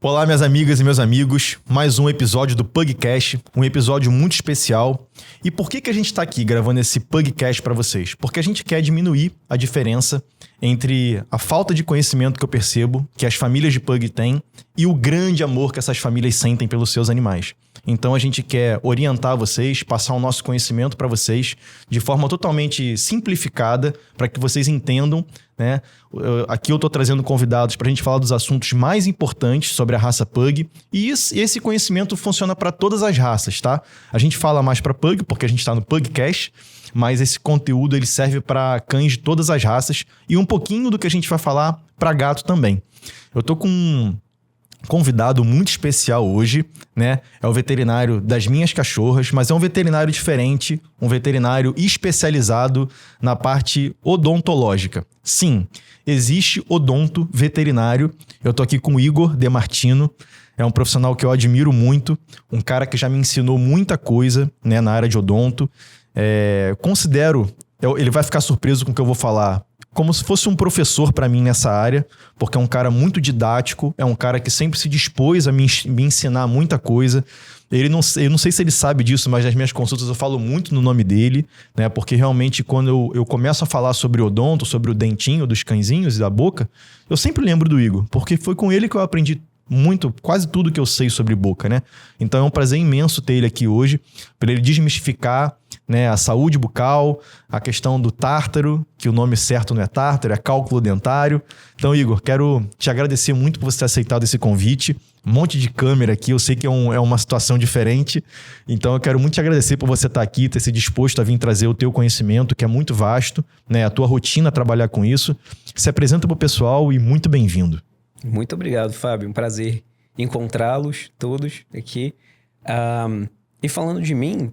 Olá, minhas amigas e meus amigos, mais um episódio do Pugcast, um episódio muito especial. E por que a gente está aqui gravando esse Pugcast para vocês? Porque a gente quer diminuir a diferença entre a falta de conhecimento que eu percebo que as famílias de Pug têm e o grande amor que essas famílias sentem pelos seus animais. Então a gente quer orientar vocês, passar o nosso conhecimento para vocês de forma totalmente simplificada para que vocês entendam, né? Aqui eu estou trazendo convidados para a gente falar dos assuntos mais importantes sobre a raça Pug e esse conhecimento funciona para todas as raças, tá? A gente fala mais para Pug porque a gente está no Pugcast, mas esse conteúdo ele serve para cães de todas as raças e um pouquinho do que a gente vai falar para gato também. Eu tô com um convidado muito especial hoje, né? É o veterinário das minhas cachorras, mas é um veterinário diferente, um veterinário especializado na parte odontológica. Sim, existe odonto veterinário. Eu tô aqui com o Igor De Martino. É um profissional que eu admiro muito, um cara que já me ensinou muita coisa, né, na área de odonto. Considero, ele vai ficar surpreso com o que eu vou falar, como se fosse um professor para mim nessa área, porque é um cara muito didático, é um cara que sempre se dispôs a me ensinar muita coisa. Eu não sei se ele sabe disso, mas nas minhas consultas eu falo muito no nome dele, né? Porque realmente quando eu começo a falar sobre odonto, sobre o dentinho dos cãezinhos e da boca, eu sempre lembro do Igor, porque foi com ele que eu aprendi quase tudo que eu sei sobre boca, né? Então é um prazer imenso ter ele aqui hoje, para ele desmistificar, né, a saúde bucal, a questão do tártaro, que o nome certo não é tártaro, é cálculo dentário. Então, Igor, quero te agradecer muito por você ter aceitado esse convite. Um monte de câmera aqui, eu sei que é uma situação diferente. Então, eu quero muito te agradecer por você estar aqui, ter se disposto a vir trazer o teu conhecimento, que é muito vasto, né, a tua rotina, trabalhar com isso. Se apresenta para o pessoal e muito bem-vindo. Muito obrigado, Fábio. Um prazer encontrá-los todos aqui. E falando de mim,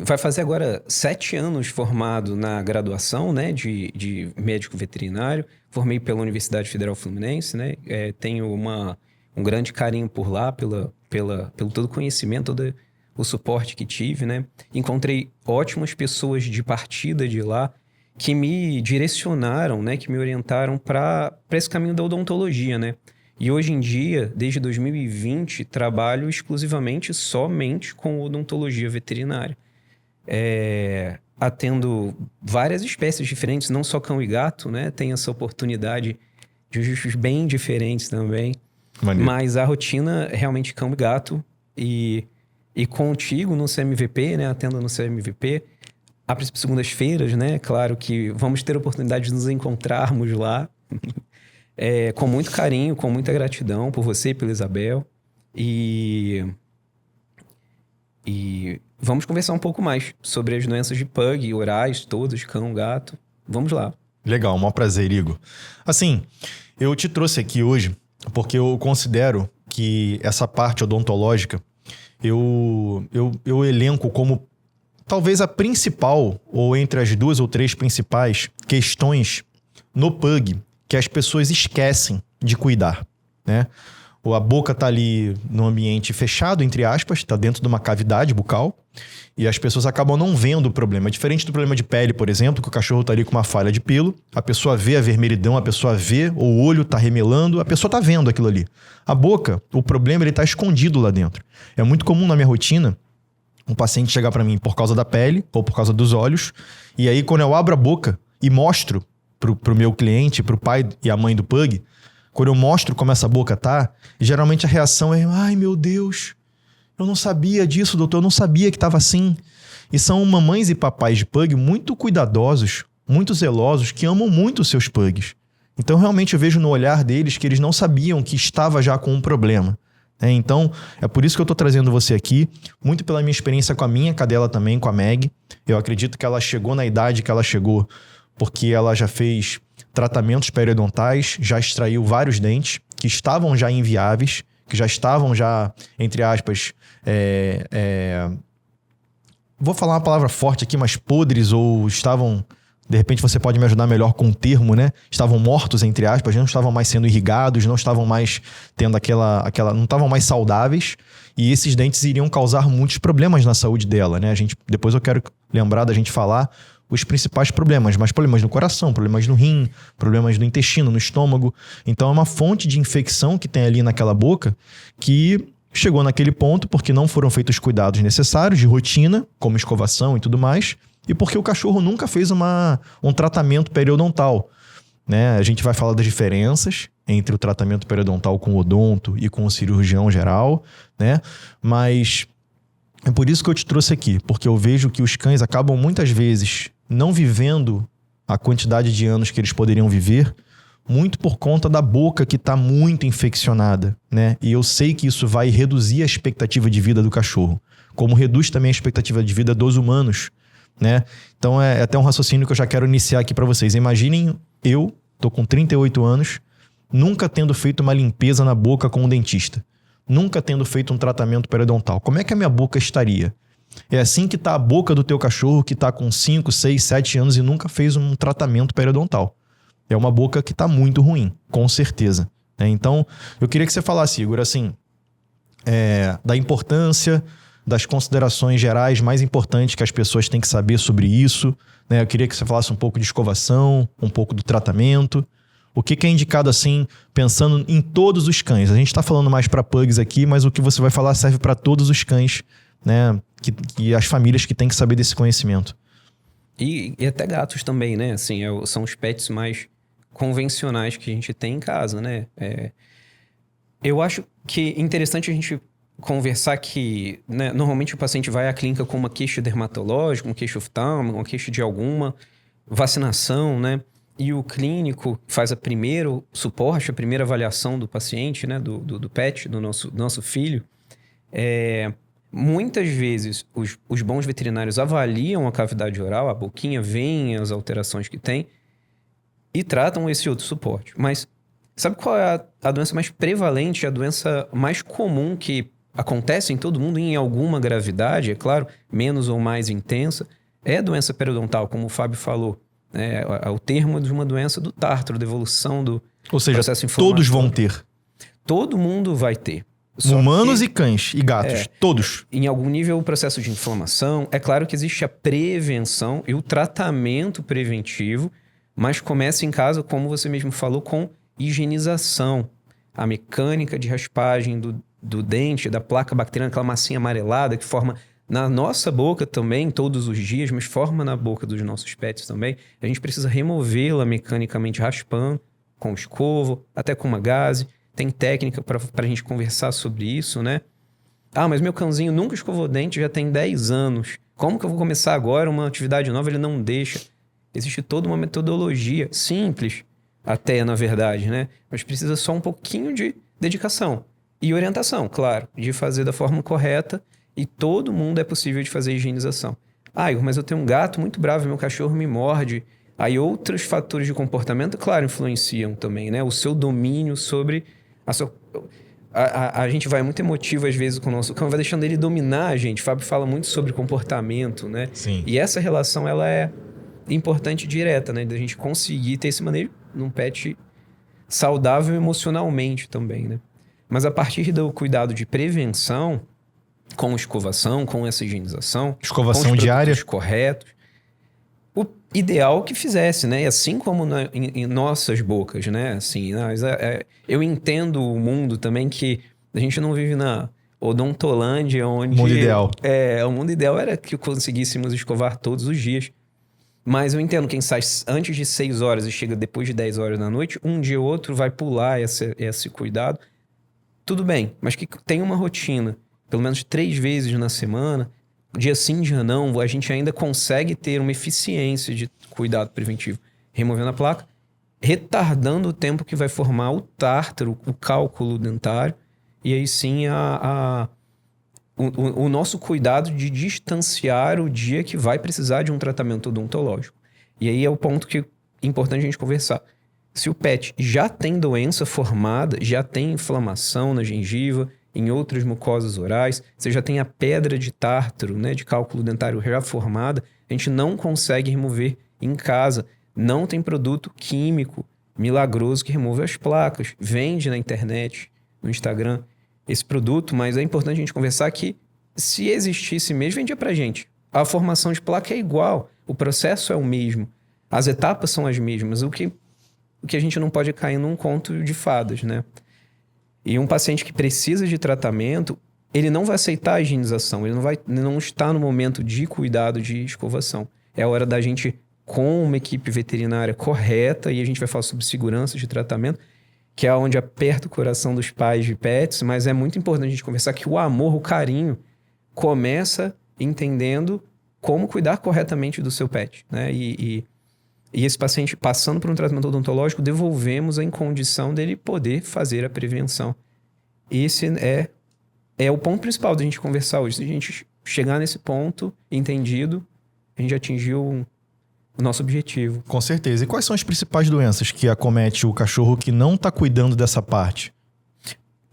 vai fazer agora 7 anos formado na graduação, né, de médico veterinário. Formei pela Universidade Federal Fluminense, né? Tenho um grande carinho por lá, pelo todo o conhecimento, todo o suporte que tive, né? Encontrei ótimas pessoas de partida de lá, que me direcionaram, né, que me orientaram para esse caminho da odontologia, né? E hoje em dia, desde 2020, trabalho exclusivamente, somente com odontologia veterinária. Atendo várias espécies diferentes, não só cão e gato, né? Tenho essa oportunidade de bichos bem diferentes também. Maneiro. Mas a rotina é realmente cão e gato. E contigo no CMVP, né? Atendo no CMVP. A princípio, segundas-feiras, né? Claro que vamos ter a oportunidade de nos encontrarmos lá. Com muito carinho, com muita gratidão por você e pela Isabel. E vamos conversar um pouco mais sobre as doenças de Pug, orais, todos, cão, gato. Vamos lá. Legal, um maior prazer, Igor. Assim, eu te trouxe aqui hoje porque eu considero que essa parte odontológica eu elenco como talvez a principal, ou entre as 2 ou 3 principais questões no Pug que as pessoas esquecem de cuidar, né? A boca tá ali no ambiente fechado, entre aspas, tá dentro de uma cavidade bucal e as pessoas acabam não vendo o problema. Diferente do problema de pele, por exemplo, que o cachorro tá ali com uma falha de pelo, a pessoa vê a vermelhidão, a pessoa vê, o olho tá remelando, a pessoa tá vendo aquilo ali. A boca, o problema, ele tá escondido lá dentro. É muito comum na minha rotina um paciente chegar para mim por causa da pele ou por causa dos olhos, e aí quando eu abro a boca e mostro pro meu cliente, pro pai e a mãe do Pug, quando eu mostro como essa boca tá, geralmente a reação é: ai meu Deus, eu não sabia disso, doutor, eu não sabia que tava assim. E são mamães e papais de Pug muito cuidadosos, muito zelosos, que amam muito os seus Pugs. Então realmente eu vejo no olhar deles que eles não sabiam que estava já com um problema. Então, é por isso que eu tô trazendo você aqui, muito pela minha experiência com a minha cadela também, com a Meg. Eu acredito que ela chegou na idade que ela chegou porque ela já fez tratamentos periodontais, já extraiu vários dentes que estavam já inviáveis, que já estavam já, entre aspas, vou falar uma palavra forte aqui, mas podres, ou estavam... De repente você pode me ajudar melhor com o termo, né? Estavam mortos, entre aspas, não estavam mais sendo irrigados, não estavam mais tendo não estavam mais saudáveis, e esses dentes iriam causar muitos problemas na saúde dela, né? Depois eu quero lembrar da gente falar os principais problemas, mas problemas no coração, problemas no rim, problemas no intestino, no estômago. Então é uma fonte de infecção que tem ali naquela boca que chegou naquele ponto porque não foram feitos os cuidados necessários de rotina, como escovação e tudo mais, e porque o cachorro nunca fez um tratamento periodontal, né? A gente vai falar das diferenças entre o tratamento periodontal com o odonto e com o cirurgião geral, né? Mas é por isso que eu te trouxe aqui, porque eu vejo que os cães acabam muitas vezes não vivendo a quantidade de anos que eles poderiam viver, muito por conta da boca que está muito infeccionada, né? E eu sei que isso vai reduzir a expectativa de vida do cachorro, como reduz também a expectativa de vida dos humanos, né? Então é até um raciocínio que eu já quero iniciar aqui para vocês. Imaginem, eu tô com 38 anos, nunca tendo feito uma limpeza na boca com um dentista, nunca tendo feito um tratamento periodontal. Como é que a minha boca estaria? É assim que tá a boca do teu cachorro que tá com 5, 6, 7 anos e nunca fez um tratamento periodontal. É uma boca que tá muito ruim, com certeza, né? Então, eu queria que você falasse, Igor, assim, da importância, das considerações gerais mais importantes que as pessoas têm que saber sobre isso, né? Eu queria que você falasse um pouco de escovação, um pouco do tratamento. O que é indicado assim, pensando em todos os cães? A gente está falando mais para pugs aqui, mas o que você vai falar serve para todos os cães, né? Que as famílias que têm que saber desse conhecimento. E até gatos também, né? Assim, são os pets mais convencionais que a gente tem em casa, né? Eu acho que é interessante a gente conversar que, né, normalmente o paciente vai à clínica com uma queixa dermatológica, uma queixa oftálmica, uma queixa de alguma vacinação, né? E o clínico faz o primeiro suporte, a primeira avaliação do paciente, né? Do pet, do nosso filho. Muitas vezes os bons veterinários avaliam a cavidade oral, a boquinha, veem as alterações que tem e tratam esse outro suporte. Mas sabe qual é a doença mais prevalente, a doença mais comum que acontece em todo mundo em alguma gravidade, é claro, menos ou mais intensa? É a doença periodontal, como o Fábio falou. É o termo de uma doença do tártaro, da evolução do processo inflamatório. Todos vão ter. Todo mundo vai ter. Humanos e cães e gatos, todos. Em algum nível, o processo de inflamação. É claro que existe a prevenção e o tratamento preventivo, mas começa em casa, como você mesmo falou, com higienização. A mecânica de raspagem do dente, da placa bacteriana, aquela massinha amarelada que forma na nossa boca também, todos os dias, mas forma na boca dos nossos pets também. A gente precisa removê-la mecanicamente raspando, com escova, até com uma gaze. Tem técnica para a gente conversar sobre isso, né? Ah, mas meu cãozinho nunca escovou dente, já tem 10 anos. Como que eu vou começar agora uma atividade nova? Ele não deixa. Existe toda uma metodologia, simples até, na verdade, né? Mas precisa só um pouquinho de dedicação e orientação, claro, de fazer da forma correta, e todo mundo é possível de fazer higienização. Ah, Igor, mas eu tenho um gato muito bravo, meu cachorro me morde. Aí outros fatores de comportamento, claro, influenciam também, né? O seu domínio sobre... A gente vai muito emotivo às vezes com o nosso cão, vai deixando ele dominar a gente. O Fábio fala muito sobre comportamento, né? Sim. E essa relação, ela é importante e direta, né? Da gente conseguir ter esse manejo num pet saudável emocionalmente também, né? Mas a partir do cuidado de prevenção, com escovação, com essa higienização... Escovação com os diária. produtos corretos, o ideal que fizesse, né? Assim como em nossas bocas, né? Assim, eu entendo o mundo também que a gente não vive na odontolândia, onde... O mundo ideal. O mundo ideal era que conseguíssemos escovar todos os dias. Mas eu entendo quem sai antes de 6 horas e chega depois de 10 horas da noite, um dia ou outro vai pular esse cuidado. Tudo bem, mas que tem uma rotina, pelo menos 3 vezes na semana... Dia sim, dia não, a gente ainda consegue ter uma eficiência de cuidado preventivo. Removendo a placa, retardando o tempo que vai formar o tártaro, o cálculo dentário. E aí sim, o nosso cuidado de distanciar o dia que vai precisar de um tratamento odontológico. E aí é o ponto que é importante a gente conversar. Se o pet já tem doença formada, já tem inflamação na gengiva, em outras mucosas orais, você já tem a pedra de tártaro, né, de cálculo dentário já formada, a gente não consegue remover em casa. Não tem produto químico milagroso que remove as placas. Vende na internet, no Instagram, esse produto, mas é importante a gente conversar que se existisse mesmo, vendia pra gente. A formação de placa é igual, o processo é o mesmo, as etapas são as mesmas. O que a gente não pode cair num conto de fadas, né? E um paciente que precisa de tratamento, ele não vai aceitar a higienização, ele não está no momento de cuidado de escovação. É a hora da gente, com uma equipe veterinária correta, e a gente vai falar sobre segurança de tratamento, que é onde aperta o coração dos pais de pets, mas é muito importante a gente conversar que o amor, o carinho, começa entendendo como cuidar corretamente do seu pet, né? E esse paciente, passando por um tratamento odontológico, devolvemos em condição dele poder fazer a prevenção. Esse é o ponto principal da gente conversar hoje. Se a gente chegar nesse ponto entendido, a gente atingiu o nosso objetivo. Com certeza. E quais são as principais doenças que acomete o cachorro que não está cuidando dessa parte?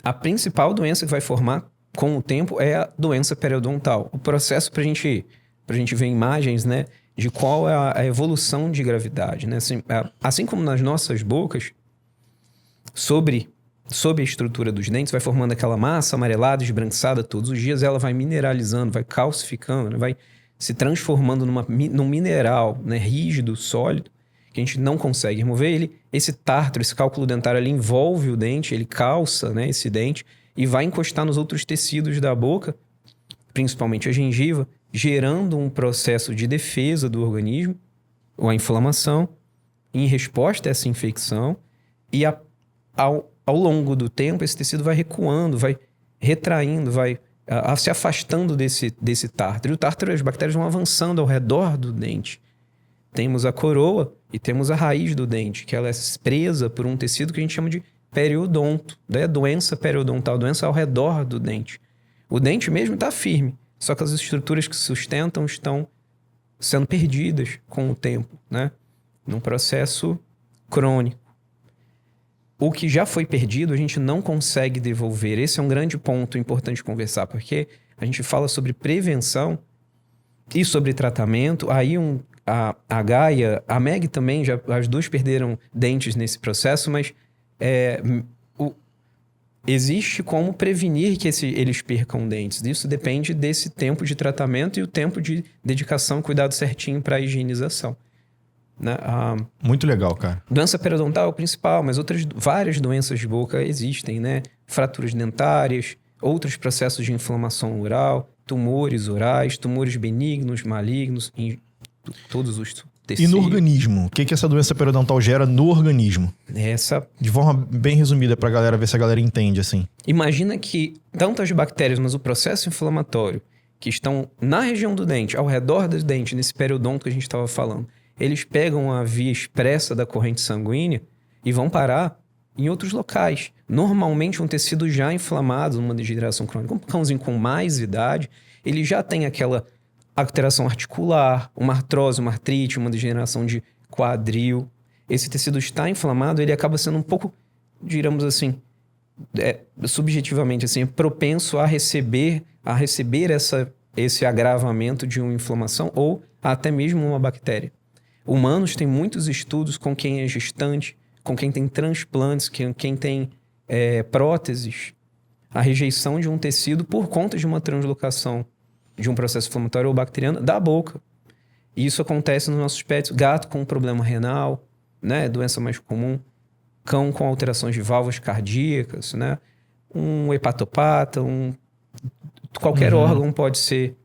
A principal doença que vai formar com o tempo é a doença periodontal. O processo pra gente ver imagens, né, de qual é a evolução de gravidade, né? Assim como nas nossas bocas, sob a estrutura dos dentes, vai formando aquela massa amarelada, esbranquiçada todos os dias, ela vai mineralizando, vai calcificando, né? Vai se transformando num mineral, né, rígido, sólido, que a gente não consegue remover ele. Esse tártaro, esse cálculo dentário, ele envolve o dente, ele calça, né, esse dente e vai encostar nos outros tecidos da boca, principalmente a gengiva, gerando um processo de defesa do organismo, ou a inflamação, em resposta a essa infecção, e ao longo do tempo esse tecido vai recuando, vai retraindo, vai se afastando desse tártaro. E o tártaro, as bactérias vão avançando ao redor do dente. Temos a coroa e temos a raiz do dente, que ela é presa por um tecido que a gente chama de periodonto, né? Doença periodontal, doença ao redor do dente. O dente mesmo está firme, só que as estruturas que sustentam estão sendo perdidas com o tempo, né? Num processo crônico. O que já foi perdido, a gente não consegue devolver. Esse é um grande ponto importante de conversar, porque a gente fala sobre prevenção e sobre tratamento. Aí a Gaia, a Meg também, as duas perderam dentes nesse processo, mas existe como prevenir que eles percam dentes. Isso depende desse tempo de tratamento e o tempo de dedicação e cuidado certinho para a higienização. Né? Muito legal, cara. Doença periodontal é o principal, mas várias doenças de boca existem, né? Fraturas dentárias, outros processos de inflamação oral, tumores orais, tumores benignos, malignos, em todos os tecidos. E no organismo? O que essa doença periodontal gera no organismo? De forma bem resumida pra galera, ver se a galera entende, assim. Imagina que tanto as bactérias, mas o processo inflamatório, que estão na região do dente, ao redor do dente, nesse periodonto que a gente estava falando, eles pegam a via expressa da corrente sanguínea e vão parar em outros locais. Normalmente, um tecido já inflamado, numa degeneração crônica, um cãozinho com mais idade, ele já tem aquela alteração articular, uma artrose, uma artrite, uma degeneração de quadril. Esse tecido está inflamado, ele acaba sendo um pouco, digamos assim, subjetivamente, assim, propenso a receber esse agravamento de uma inflamação ou até mesmo uma bactéria. Humanos têm muitos estudos com quem é gestante, com quem tem transplantes, quem tem próteses, a rejeição de um tecido por conta de uma translocação de um processo inflamatório ou bacteriano da boca. E isso acontece nos nossos pets. Gato com problema renal, né? Doença mais comum. Cão com alterações de válvulas cardíacas, né? Um hepatopata, qualquer órgão pode ser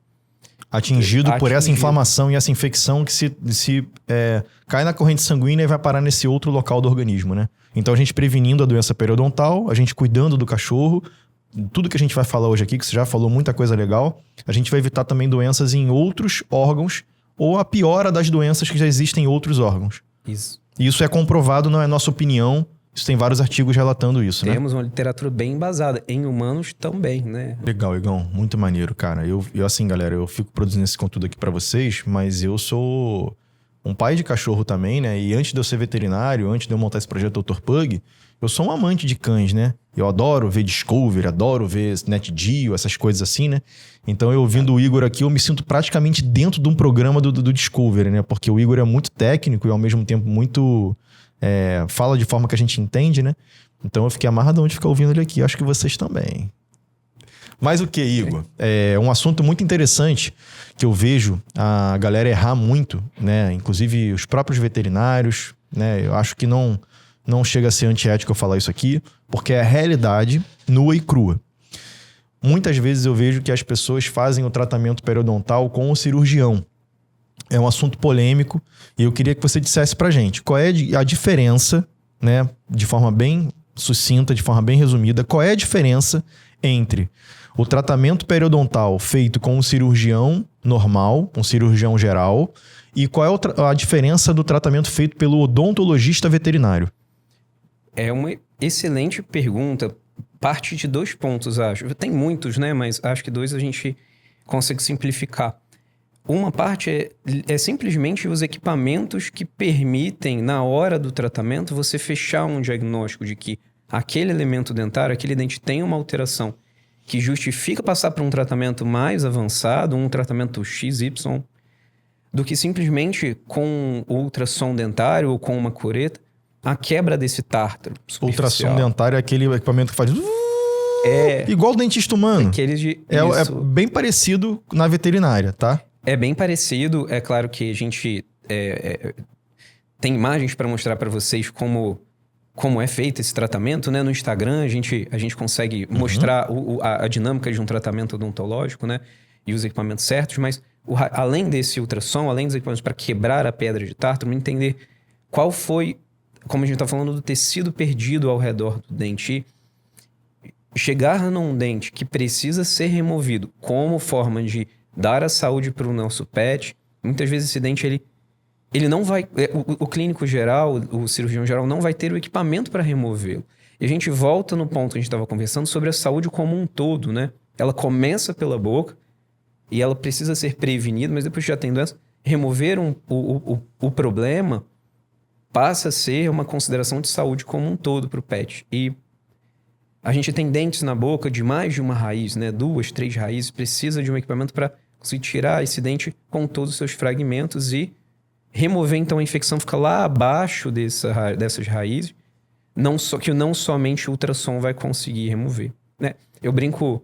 atingido por essa inflamação e essa infecção que se cai na corrente sanguínea e vai parar nesse outro local do organismo, né? Então a gente prevenindo a doença periodontal, a gente cuidando do cachorro, tudo que a gente vai falar hoje aqui, que você já falou muita coisa legal, a gente vai evitar também doenças em outros órgãos ou a piora das doenças que já existem em outros órgãos. Isso. E isso é comprovado, não é nossa opinião. Isso tem vários artigos relatando isso, né? Temos uma literatura bem embasada. Em humanos também, né? Legal, Igão. Muito maneiro, cara. Eu assim, galera, eu fico produzindo esse conteúdo aqui pra vocês, mas eu sou um pai de cachorro também, né? E antes de eu ser veterinário, antes de eu montar esse projeto Dr. Pug, eu sou um amante de cães, né? Eu adoro ver Discovery, adoro ver Nat Geo, essas coisas assim, né? Então, eu ouvindo o Igor aqui, eu me sinto praticamente dentro de um programa do Discovery, né? Porque o Igor é muito técnico e, ao mesmo tempo, muito... fala de forma que a gente entende, né? Então, eu fiquei amarradão de ficar ouvindo ele aqui. Acho que vocês também. Mas o que, Igor? É um assunto muito interessante que eu vejo a galera errar muito, né? Inclusive os próprios veterinários, né? Eu acho que não chega a ser antiético eu falar isso aqui, porque é a realidade nua e crua. Muitas vezes eu vejo que as pessoas fazem o tratamento periodontal com o cirurgião. É um assunto polêmico e eu queria que você dissesse pra gente qual é a diferença, né? De forma bem sucinta, de forma bem resumida, qual é a diferença entre o tratamento periodontal feito com um cirurgião normal, um cirurgião geral, e qual é a diferença do tratamento feito pelo odontologista veterinário? É uma excelente pergunta. Parte de 2 pontos, acho. Tem muitos, né? Mas acho que 2 a gente consegue simplificar. Uma parte é simplesmente os equipamentos que permitem, na hora do tratamento, você fechar um diagnóstico de que aquele elemento dentário, aquele dente tem uma alteração que justifica passar por um tratamento mais avançado, um tratamento XY, do que simplesmente com ultrassom dentário ou com uma cureta, a quebra desse tártaro superficial. Ultrassom dentário é aquele equipamento que faz... igual o dentista humano. É bem parecido na veterinária, tá? É bem parecido. É claro que a gente tem imagens para mostrar para vocês como é feito esse tratamento, né? No Instagram a gente consegue mostrar a dinâmica de um tratamento odontológico, né? E os equipamentos certos, mas além desse ultrassom, além dos equipamentos para quebrar a pedra de tártaro, entender qual foi, como a gente está falando, do tecido perdido ao redor do dente, chegar num dente que precisa ser removido como forma de dar a saúde para o nosso pet. Muitas vezes esse dente, ele não vai... O clínico geral, o cirurgião geral, não vai ter o equipamento para removê-lo. E a gente volta no ponto que a gente estava conversando sobre a saúde como um todo, né? Ela começa pela boca e ela precisa ser prevenida, mas depois que já tem doença, remover o problema passa a ser uma consideração de saúde como um todo para o pet. E a gente tem dentes na boca de mais de uma raiz, né? 2, 3 raízes, precisa de um equipamento para conseguir tirar esse dente com todos os seus fragmentos e remover, então, a infecção fica lá abaixo dessas raízes, que não somente o ultrassom vai conseguir remover, né? Eu brinco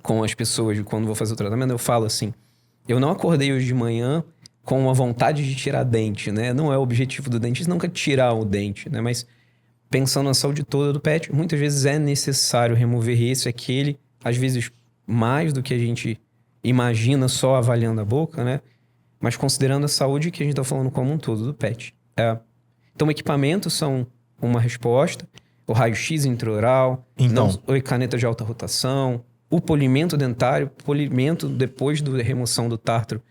com as pessoas quando vou fazer o tratamento, eu falo assim, eu não acordei hoje de manhã com a vontade de tirar dente, né? Não é o objetivo do dentista nunca tirar o dente, né? Mas pensando na saúde toda do pet, muitas vezes é necessário remover esse, aquele, às vezes mais do que a gente imagina só avaliando a boca, né? Mas considerando a saúde que a gente está falando como um todo do pet. Então, equipamentos são uma resposta, o raio-x intraoral, a caneta de alta rotação, o polimento dentário, polimento depois da remoção do tártaro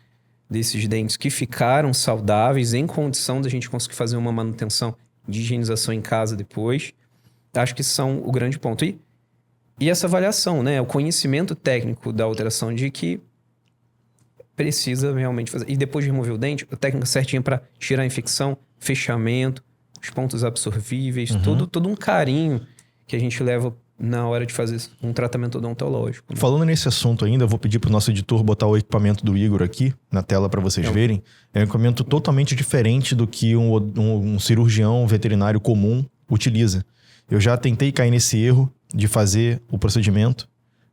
desses dentes que ficaram saudáveis, em condição da gente conseguir fazer uma manutenção de higienização em casa depois. Acho que são o grande ponto. E essa avaliação, né? O conhecimento técnico da alteração de que precisa realmente fazer. E depois de remover o dente, a técnica certinha para tirar a infecção, fechamento, os pontos absorvíveis, todo um carinho que a gente leva na hora de fazer um tratamento odontológico, né? Falando nesse assunto ainda, eu vou pedir pro nosso editor botar o equipamento do Igor aqui na tela para vocês verem. É um equipamento totalmente diferente do que um cirurgião veterinário comum utiliza. Eu já tentei cair nesse erro de fazer o procedimento,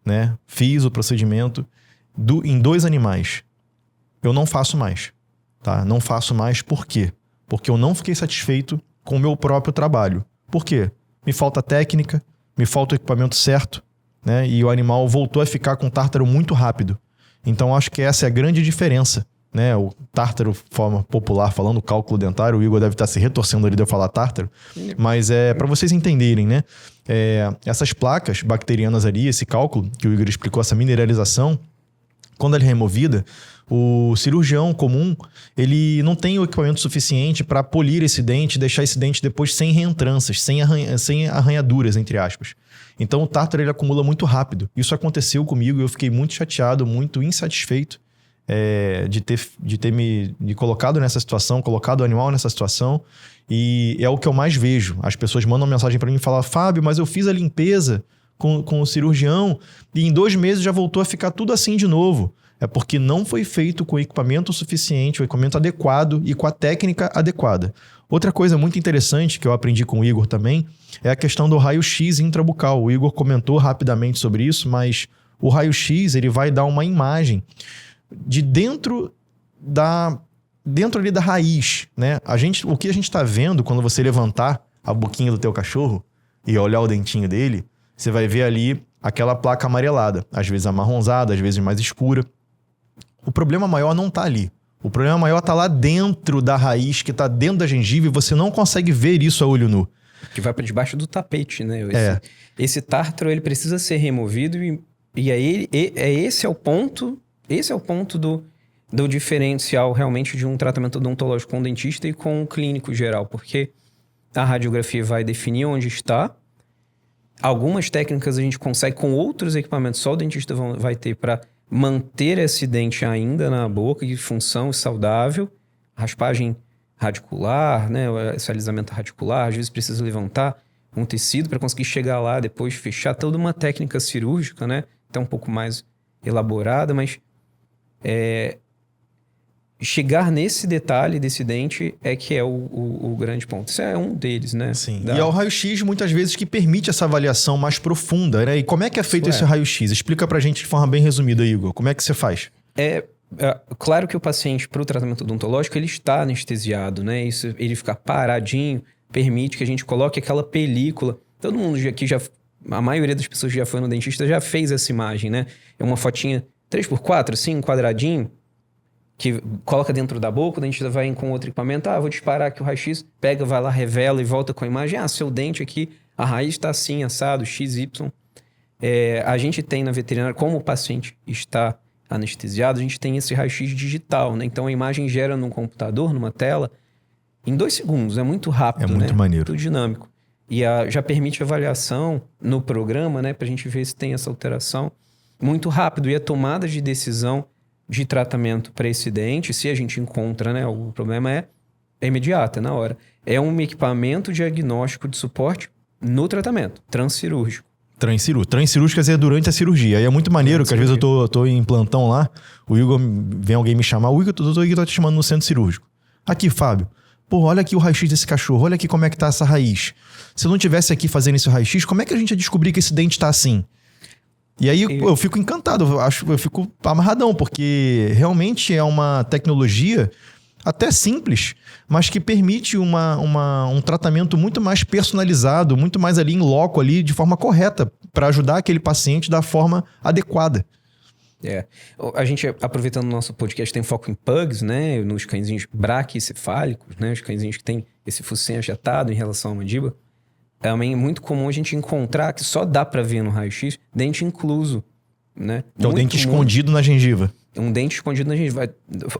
né? Fiz o procedimento em 2 animais. Eu não faço mais, tá? Não faço mais por quê? Porque eu não fiquei satisfeito com o meu próprio trabalho. Por quê? Me falta técnica, me falta o equipamento certo, né? E o animal voltou a ficar com tártaro muito rápido. Então, acho que essa é a grande diferença, né? O tártaro, forma popular, falando cálculo dentário, o Igor deve estar se retorcendo ali de eu falar tártaro, mas é para vocês entenderem, né? Essas placas bacterianas ali, esse cálculo que o Igor explicou, essa mineralização, quando ela é removida, o cirurgião comum, ele não tem o equipamento suficiente para polir esse dente, deixar esse dente depois sem reentranças, sem arranhaduras, entre aspas. Então o tártaro ele acumula muito rápido. Isso aconteceu comigo e eu fiquei muito chateado, muito insatisfeito de ter me colocado nessa situação, colocado o animal nessa situação. E é o que eu mais vejo. As pessoas mandam mensagem para mim e falam: Fábio, mas eu fiz a limpeza com o cirurgião e em 2 meses já voltou a ficar tudo assim de novo. é porque não foi feito com o equipamento suficiente, o equipamento adequado e com a técnica adequada. Outra coisa muito interessante que eu aprendi com o Igor também é a questão do raio-x intrabucal. O Igor comentou rapidamente sobre isso, mas o raio-x ele vai dar uma imagem de dentro ali da raiz, né? O que a gente está vendo quando você levantar a boquinha do teu cachorro e olhar o dentinho dele, você vai ver ali aquela placa amarelada, às vezes amarronzada, às vezes mais escura. O problema maior não está ali. O problema maior está lá dentro da raiz, que está dentro da gengiva, e você não consegue ver isso a olho nu. Que vai para debaixo do tapete, né? Esse tártaro, ele precisa ser removido e aí esse é o ponto do diferencial realmente de um tratamento odontológico com o dentista e com o clínico geral, porque a radiografia vai definir onde está. Algumas técnicas a gente consegue com outros equipamentos, só o dentista vai ter para manter esse dente ainda na boca, de função saudável, raspagem radicular, né? Esse alisamento radicular, às vezes precisa levantar um tecido para conseguir chegar lá, depois fechar, toda uma técnica cirúrgica, né? Até um pouco mais elaborada, mas chegar nesse detalhe desse dente é que é o grande ponto. Isso é um deles, né? Sim. E é o raio-x, muitas vezes, que permite essa avaliação mais profunda, né? E como é que é feito esse raio-x? Explica pra gente de forma bem resumida, Igor. Como é que você faz? Claro que o paciente, para o tratamento odontológico, ele está anestesiado, né? Isso, ele ficar paradinho, permite que a gente coloque aquela película. Todo mundo aqui a maioria das pessoas que já foi no dentista já fez essa imagem, né? É uma fotinha 3x4, assim, um quadradinho, que coloca dentro da boca, o dentista vai com outro equipamento, vou disparar aqui o raio-x, pega, vai lá, revela e volta com a imagem, seu dente aqui, a raiz está assim, assado, XY. A gente tem na veterinária, como o paciente está anestesiado, a gente tem esse raio-x digital, né? Então a imagem gera num computador, numa tela, em 2 segundos, é muito rápido, né? É muito maneiro. Muito dinâmico. E já permite avaliação no programa, né? Pra gente ver se tem essa alteração muito rápido. E a tomada de decisão de tratamento para esse dente, se a gente encontra, né, algum problema, é imediata, na hora. É um equipamento diagnóstico de suporte no tratamento, transcirúrgico. Transcirúrgico quer dizer durante a cirurgia. Aí é muito maneiro, que às vezes eu tô em plantão lá, vem alguém me chamar, o doutor Igor tá te chamando no centro cirúrgico. Aqui, Fábio, olha aqui o raio-x desse cachorro, olha aqui como é que tá essa raiz. Se eu não tivesse aqui fazendo esse raio-x, como é que a gente ia descobrir que esse dente tá assim? E aí eu fico encantado, eu fico amarradão, porque realmente é uma tecnologia até simples, mas que permite um tratamento muito mais personalizado, muito mais ali em loco, ali, de forma correta, para ajudar aquele paciente da forma adequada. A gente, aproveitando o nosso podcast, tem foco em pugs, né? Nos cãezinhos braquicefálicos, né? Os cãezinhos que têm esse focinho achatado em relação à mandíbula. Também é muito comum a gente encontrar, que só dá para ver no raio-x, dente incluso, né? Então, dente escondido na gengiva. Um dente escondido na gengiva.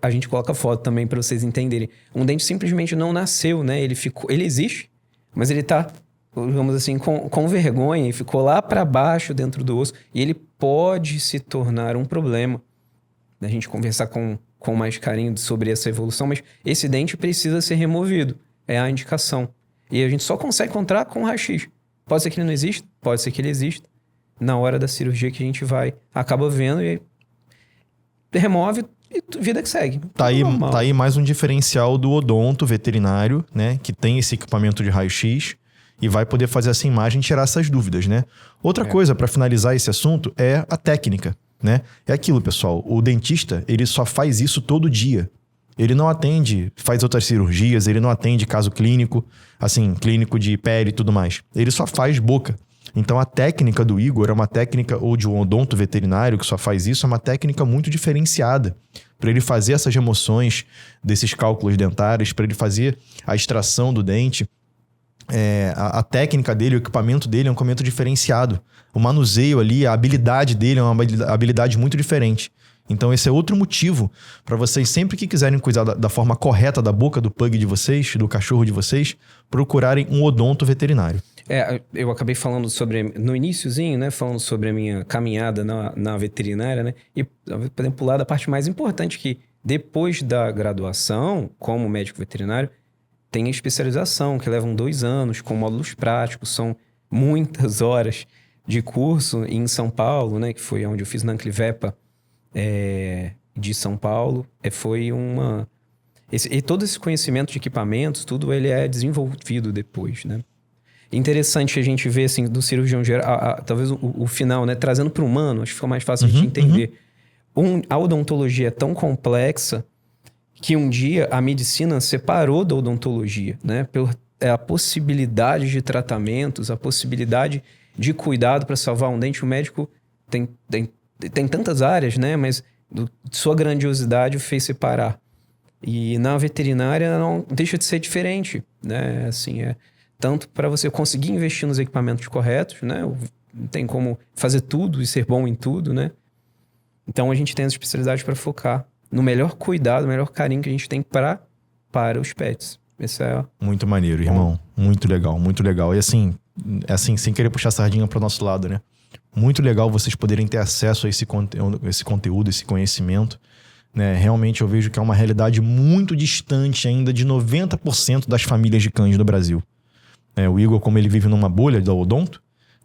A gente coloca foto também para vocês entenderem. Um dente simplesmente não nasceu, né? Ele existe, mas ele tá, digamos assim, com vergonha e ficou lá para baixo dentro do osso. E ele pode se tornar um problema. A gente conversar com mais carinho sobre essa evolução, mas esse dente precisa ser removido. É a indicação. E a gente só consegue encontrar com o raio-x. Pode ser que ele não exista, pode ser que ele exista. Na hora da cirurgia que a gente acaba vendo e remove e vida que segue. Tá aí mais um diferencial do odonto veterinário, né? Que tem esse equipamento de raio-x e vai poder fazer essa imagem e tirar essas dúvidas, né? Outra coisa, para finalizar esse assunto, é a técnica, né? É aquilo, pessoal. O dentista, ele só faz isso todo dia. Ele não faz outras cirurgias, ele não atende caso clínico, assim, clínico de pele e tudo mais. Ele só faz boca. Então, a técnica do Igor é uma técnica, ou de um odonto veterinário que só faz isso, é uma técnica muito diferenciada para ele fazer essas remoções desses cálculos dentários, para ele fazer a extração do dente. A técnica dele, o equipamento dele é um equipamento diferenciado. O manuseio ali, a habilidade dele é uma habilidade muito diferente. Então esse é outro motivo para vocês, sempre que quiserem cuidar da forma correta da boca do pug de vocês, do cachorro de vocês, procurarem um odonto veterinário. Eu acabei falando no iniciozinho, né? Falando sobre a minha caminhada na veterinária, né? E podemos pular da parte mais importante, que depois da graduação, como médico veterinário, tem a especialização, que levam 2 anos, com módulos práticos, são muitas horas de curso em São Paulo, né? Que foi onde eu fiz na Anclivepa. de São Paulo. Foi uma... E todo esse conhecimento de equipamentos, tudo ele é desenvolvido depois, né? Interessante a gente ver, assim, do cirurgião geral, talvez o final, né? Trazendo para o humano, acho que fica mais fácil de entender. A odontologia é tão complexa que um dia a medicina separou da odontologia, né? Pela a possibilidade de tratamentos, a possibilidade de cuidado para salvar um dente. O médico tem tantas áreas, né? Mas sua grandiosidade o fez separar. E na veterinária não deixa de ser diferente, né? Assim, tanto para você conseguir investir nos equipamentos corretos, né? Não tem como fazer tudo e ser bom em tudo, né? Então a gente tem as especialidades para focar no melhor cuidado, no melhor carinho que a gente tem para os pets. Esse é muito maneiro, irmão. Muito legal, muito legal. E assim, sem querer puxar a sardinha pro nosso lado, né? Muito legal vocês poderem ter acesso a esse conteúdo, esse conhecimento. Né? Realmente eu vejo que é uma realidade muito distante ainda de 90% das famílias de cães do Brasil. O Igor, como ele vive numa bolha da odonto,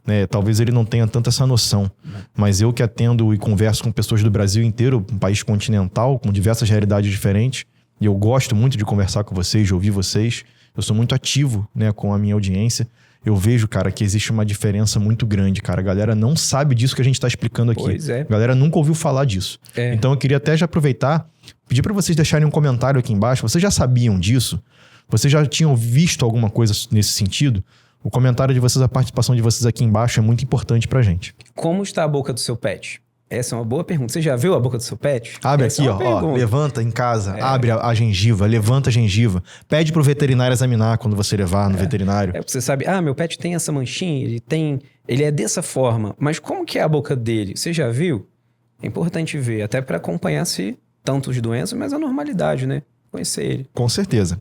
né? Talvez ele não tenha tanta essa noção. Mas eu que atendo e converso com pessoas do Brasil inteiro, um país continental, com diversas realidades diferentes, e eu gosto muito de conversar com vocês, de ouvir vocês. Eu sou muito ativo, né, com a minha audiência. Eu vejo, cara, que existe uma diferença muito grande, cara. A galera não sabe disso que a gente tá explicando aqui. Pois é. A galera nunca ouviu falar disso. Então eu queria até já aproveitar, pedir para vocês deixarem um comentário aqui embaixo. Vocês já sabiam disso? Vocês já tinham visto alguma coisa nesse sentido? O comentário de vocês, a participação de vocês aqui embaixo é muito importante pra gente. Como está a boca do seu pet? Essa é uma boa pergunta. Você já viu a boca do seu pet? Abre aqui, ó. Levanta em casa, abre a gengiva, levanta a gengiva. Pede pro veterinário examinar quando você levar no veterinário. Você sabe, meu pet tem essa manchinha, ele é dessa forma. Mas como que é a boca dele? Você já viu? É importante ver, até para acompanhar se tanto as doenças, mas a normalidade, né? Conhecer ele. Com certeza.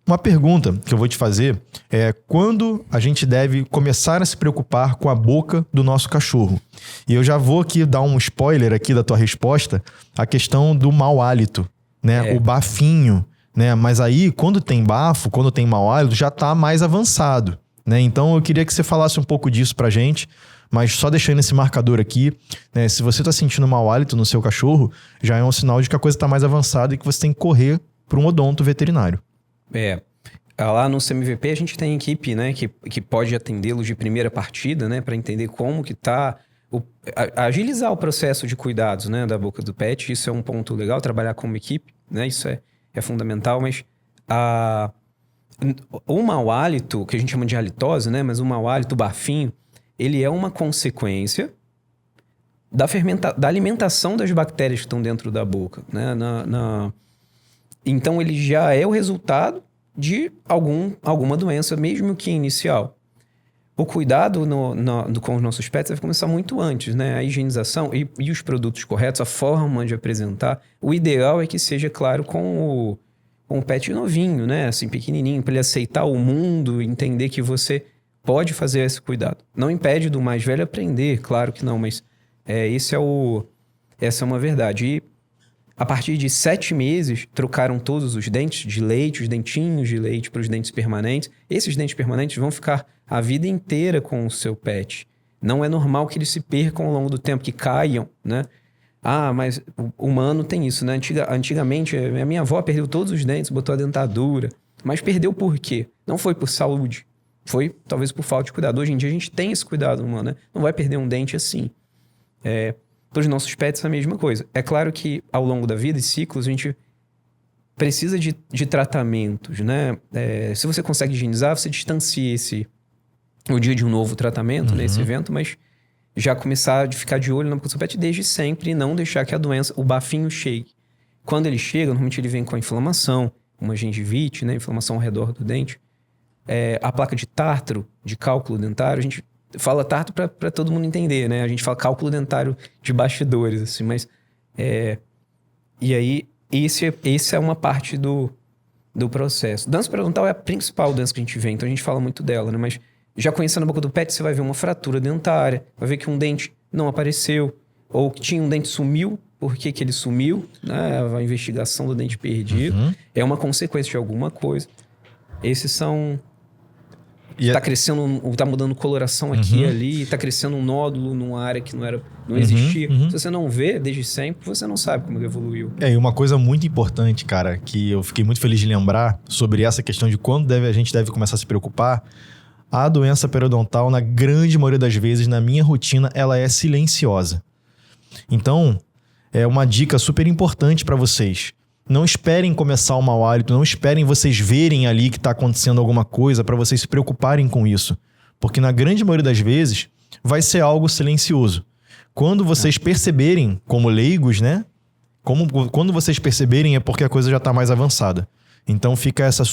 Uma pergunta que eu vou te fazer é quando a gente deve começar a se preocupar com a boca do nosso cachorro? E eu já vou aqui dar um spoiler aqui da tua resposta, a questão do mau hálito, né? O bafinho, né? Mas aí, quando tem bafo, quando tem mau hálito, já tá mais avançado, né? Então eu queria que você falasse um pouco disso pra gente, mas só deixando esse marcador aqui, né? Se você tá sentindo mau hálito no seu cachorro, já é um sinal de que a coisa tá mais avançada e que você tem que correr para um odonto veterinário. Lá no CMVP a gente tem equipe, né, que pode atendê-los de primeira partida, né, para entender como que tá, agilizar o processo de cuidados, né, da boca do pet. Isso é um ponto legal, trabalhar como equipe, né, isso é fundamental, mas o mau hálito, que a gente chama de halitose, né, mas o mau hálito, o bafinho, ele é uma consequência da alimentação das bactérias que estão dentro da boca, né, Então, ele já é o resultado de alguma doença, mesmo que inicial. O cuidado com os nossos pets deve começar muito antes, né? A higienização e os produtos corretos, a forma de apresentar. O ideal é que seja, claro, com o pet novinho, né? Assim, pequenininho, para ele aceitar o mundo, entender que você pode fazer esse cuidado. Não impede do mais velho aprender, claro que não, mas essa é uma verdade. E a partir de 7 meses, trocaram todos os dentes de leite, os dentinhos de leite para os dentes permanentes. Esses dentes permanentes vão ficar a vida inteira com o seu pet. Não é normal que eles se percam ao longo do tempo, que caiam, né? Mas o humano tem isso, né? Antigamente, a minha avó perdeu todos os dentes, botou a dentadura. Mas perdeu por quê? Não foi por saúde. Foi, talvez, por falta de cuidado. Hoje em dia, a gente tem esse cuidado humano, né? Não vai perder um dente assim. Para os nossos pets, a mesma coisa. É claro que, ao longo da vida e ciclos, a gente precisa de tratamentos, né? Se você consegue higienizar, você distancia o dia de um novo tratamento, né? Esse evento, mas já começar a ficar de olho na boca do seu pet desde sempre e não deixar que a doença, o bafinho, chegue. Quando ele chega, normalmente ele vem com a inflamação, uma gengivite, né? Inflamação ao redor do dente. A placa de tártaro, de cálculo dentário, a gente fala tártaro para todo mundo entender, né? A gente fala cálculo dentário de bastidores, assim, mas... E aí, esse é uma parte do processo. Doença periodontal é a principal doença que a gente vê, então a gente fala muito dela, né? Mas já conhecendo a boca do pet, você vai ver uma fratura dentária, vai ver que um dente não apareceu, ou que tinha um dente sumiu, por que ele sumiu, né? A investigação do dente perdido é uma consequência de alguma coisa. Esses são Tá crescendo, tá mudando coloração aqui e ali, tá crescendo um nódulo numa área que não existia. Se você não vê desde sempre, você não sabe como evoluiu. E uma coisa muito importante, cara, que eu fiquei muito feliz de lembrar sobre essa questão de quando a gente deve começar a se preocupar. A doença periodontal, na grande maioria das vezes, na minha rotina, ela é silenciosa. Então, é uma dica super importante para vocês. Não esperem começar o mau hálito, não esperem vocês verem ali que está acontecendo alguma coisa para vocês se preocuparem com isso. Porque na grande maioria das vezes vai ser algo silencioso. Quando vocês perceberem, como leigos, né? Quando vocês perceberem é porque a coisa já está mais avançada. Então fica essa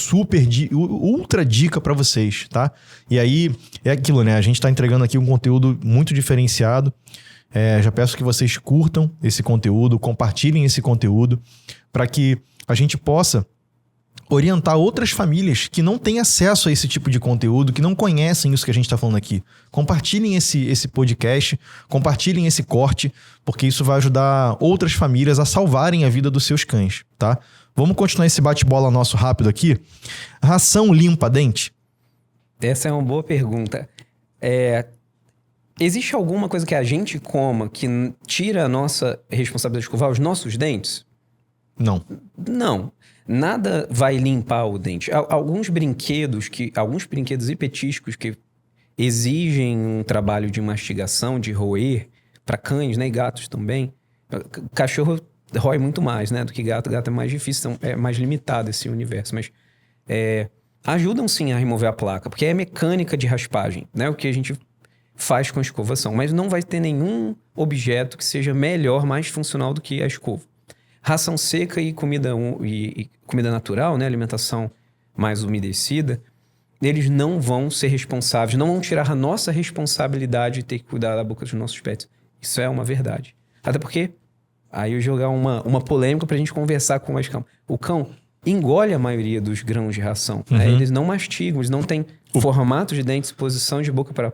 ultra dica para vocês, tá? E aí é aquilo, né? A gente está entregando aqui um conteúdo muito diferenciado. Já peço que vocês curtam esse conteúdo, compartilhem esse conteúdo, para que a gente possa orientar outras famílias que não têm acesso a esse tipo de conteúdo, que não conhecem isso que a gente está falando aqui. Compartilhem esse podcast, compartilhem esse corte, porque isso vai ajudar outras famílias a salvarem a vida dos seus cães, tá? Vamos continuar esse bate-bola nosso rápido aqui. Ração limpa dente? Essa é uma boa pergunta. Existe alguma coisa que a gente coma que tira a nossa responsabilidade de escovar os nossos dentes? Não. Não. Nada vai limpar o dente. Alguns brinquedos e petiscos que exigem um trabalho de mastigação, de roer, para cães, né, e gatos também. Cachorro rói muito mais, né, do que gato. Gato é mais difícil, então é mais limitado esse universo. Mas ajudam sim a remover a placa, porque é mecânica de raspagem, né, o que a gente faz com a escovação, mas não vai ter nenhum objeto que seja melhor, mais funcional do que a escova. Ração seca e comida natural, né, alimentação mais umedecida, eles não vão ser responsáveis, não vão tirar a nossa responsabilidade de ter que cuidar da boca dos nossos pets. Isso é uma verdade. Até porque, aí eu jogar uma polêmica pra gente conversar com mais calma. O cão engole a maioria dos grãos de ração, né? Eles não mastigam, eles não têm formato de dente, posição de boca para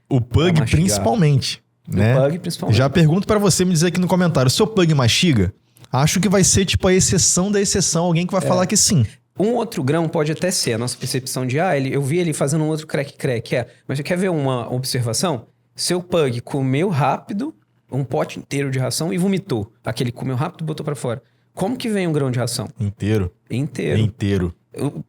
o pug, principalmente, né? O pug, principalmente. Já pergunto pra você me dizer aqui no comentário, o seu pug mastiga? Acho que vai ser tipo a exceção da exceção, alguém que vai falar que sim. Um outro grão pode até ser a nossa percepção de, eu vi ele fazendo um outro crack. Mas você quer ver uma observação? Seu pug comeu rápido um pote inteiro de ração e vomitou. Aquele comeu rápido e botou pra fora. Como que vem um grão de ração? Inteiro.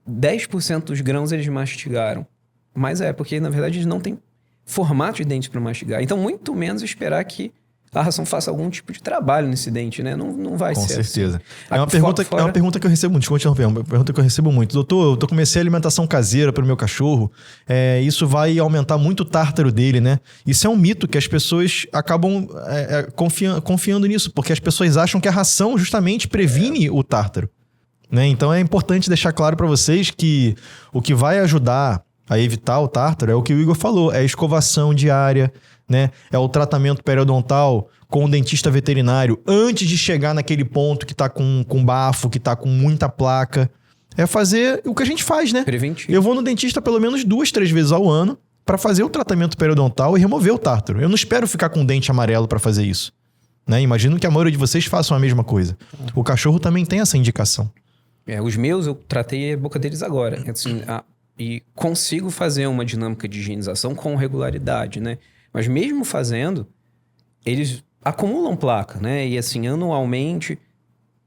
10% dos grãos eles mastigaram. Mas porque na verdade eles não têm formato de dente para mastigar. Então, muito menos esperar que a ração faça algum tipo de trabalho nesse dente, né? Não vai ser. Com certeza. Assim. É uma pergunta que eu recebo muito. Desculpa interromper, uma pergunta que eu recebo muito. Doutor, eu comecei a alimentação caseira para o meu cachorro. Isso vai aumentar muito o tártaro dele, né? Isso é um mito que as pessoas acabam confiando nisso, porque as pessoas acham que a ração justamente previne o tártaro, né? Então, é importante deixar claro para vocês que o que vai ajudar a evitar o tártaro é o que o Igor falou, é a escovação diária, né? É o tratamento periodontal com o dentista veterinário antes de chegar naquele ponto que tá com bafo, que tá com muita placa. É fazer o que a gente faz, né? Preventivo. Eu vou no dentista pelo menos 2-3 vezes ao ano para fazer o tratamento periodontal e remover o tártaro. Eu não espero ficar com dente amarelo para fazer isso, né? Imagino que a maioria de vocês façam a mesma coisa. O cachorro também tem essa indicação. Os meus, eu tratei a boca deles agora. Assim, e consigo fazer uma dinâmica de higienização com regularidade, né? Mas mesmo fazendo, eles acumulam placa, né? E assim, anualmente,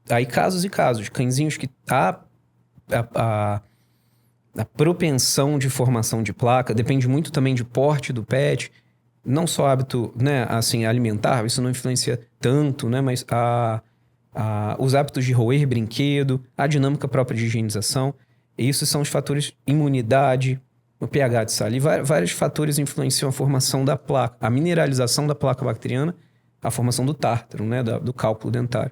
aí casos e casos, cãezinhos que a propensão de formação de placa depende muito também de porte do pet, não só hábito, né, assim, alimentar, isso não influencia tanto, né? Mas os hábitos de roer brinquedo, a dinâmica própria de higienização. E isso são os fatores imunidade, o pH de saliva, vários fatores influenciam a formação da placa, a mineralização da placa bacteriana, a formação do tártaro, né, do cálculo dentário.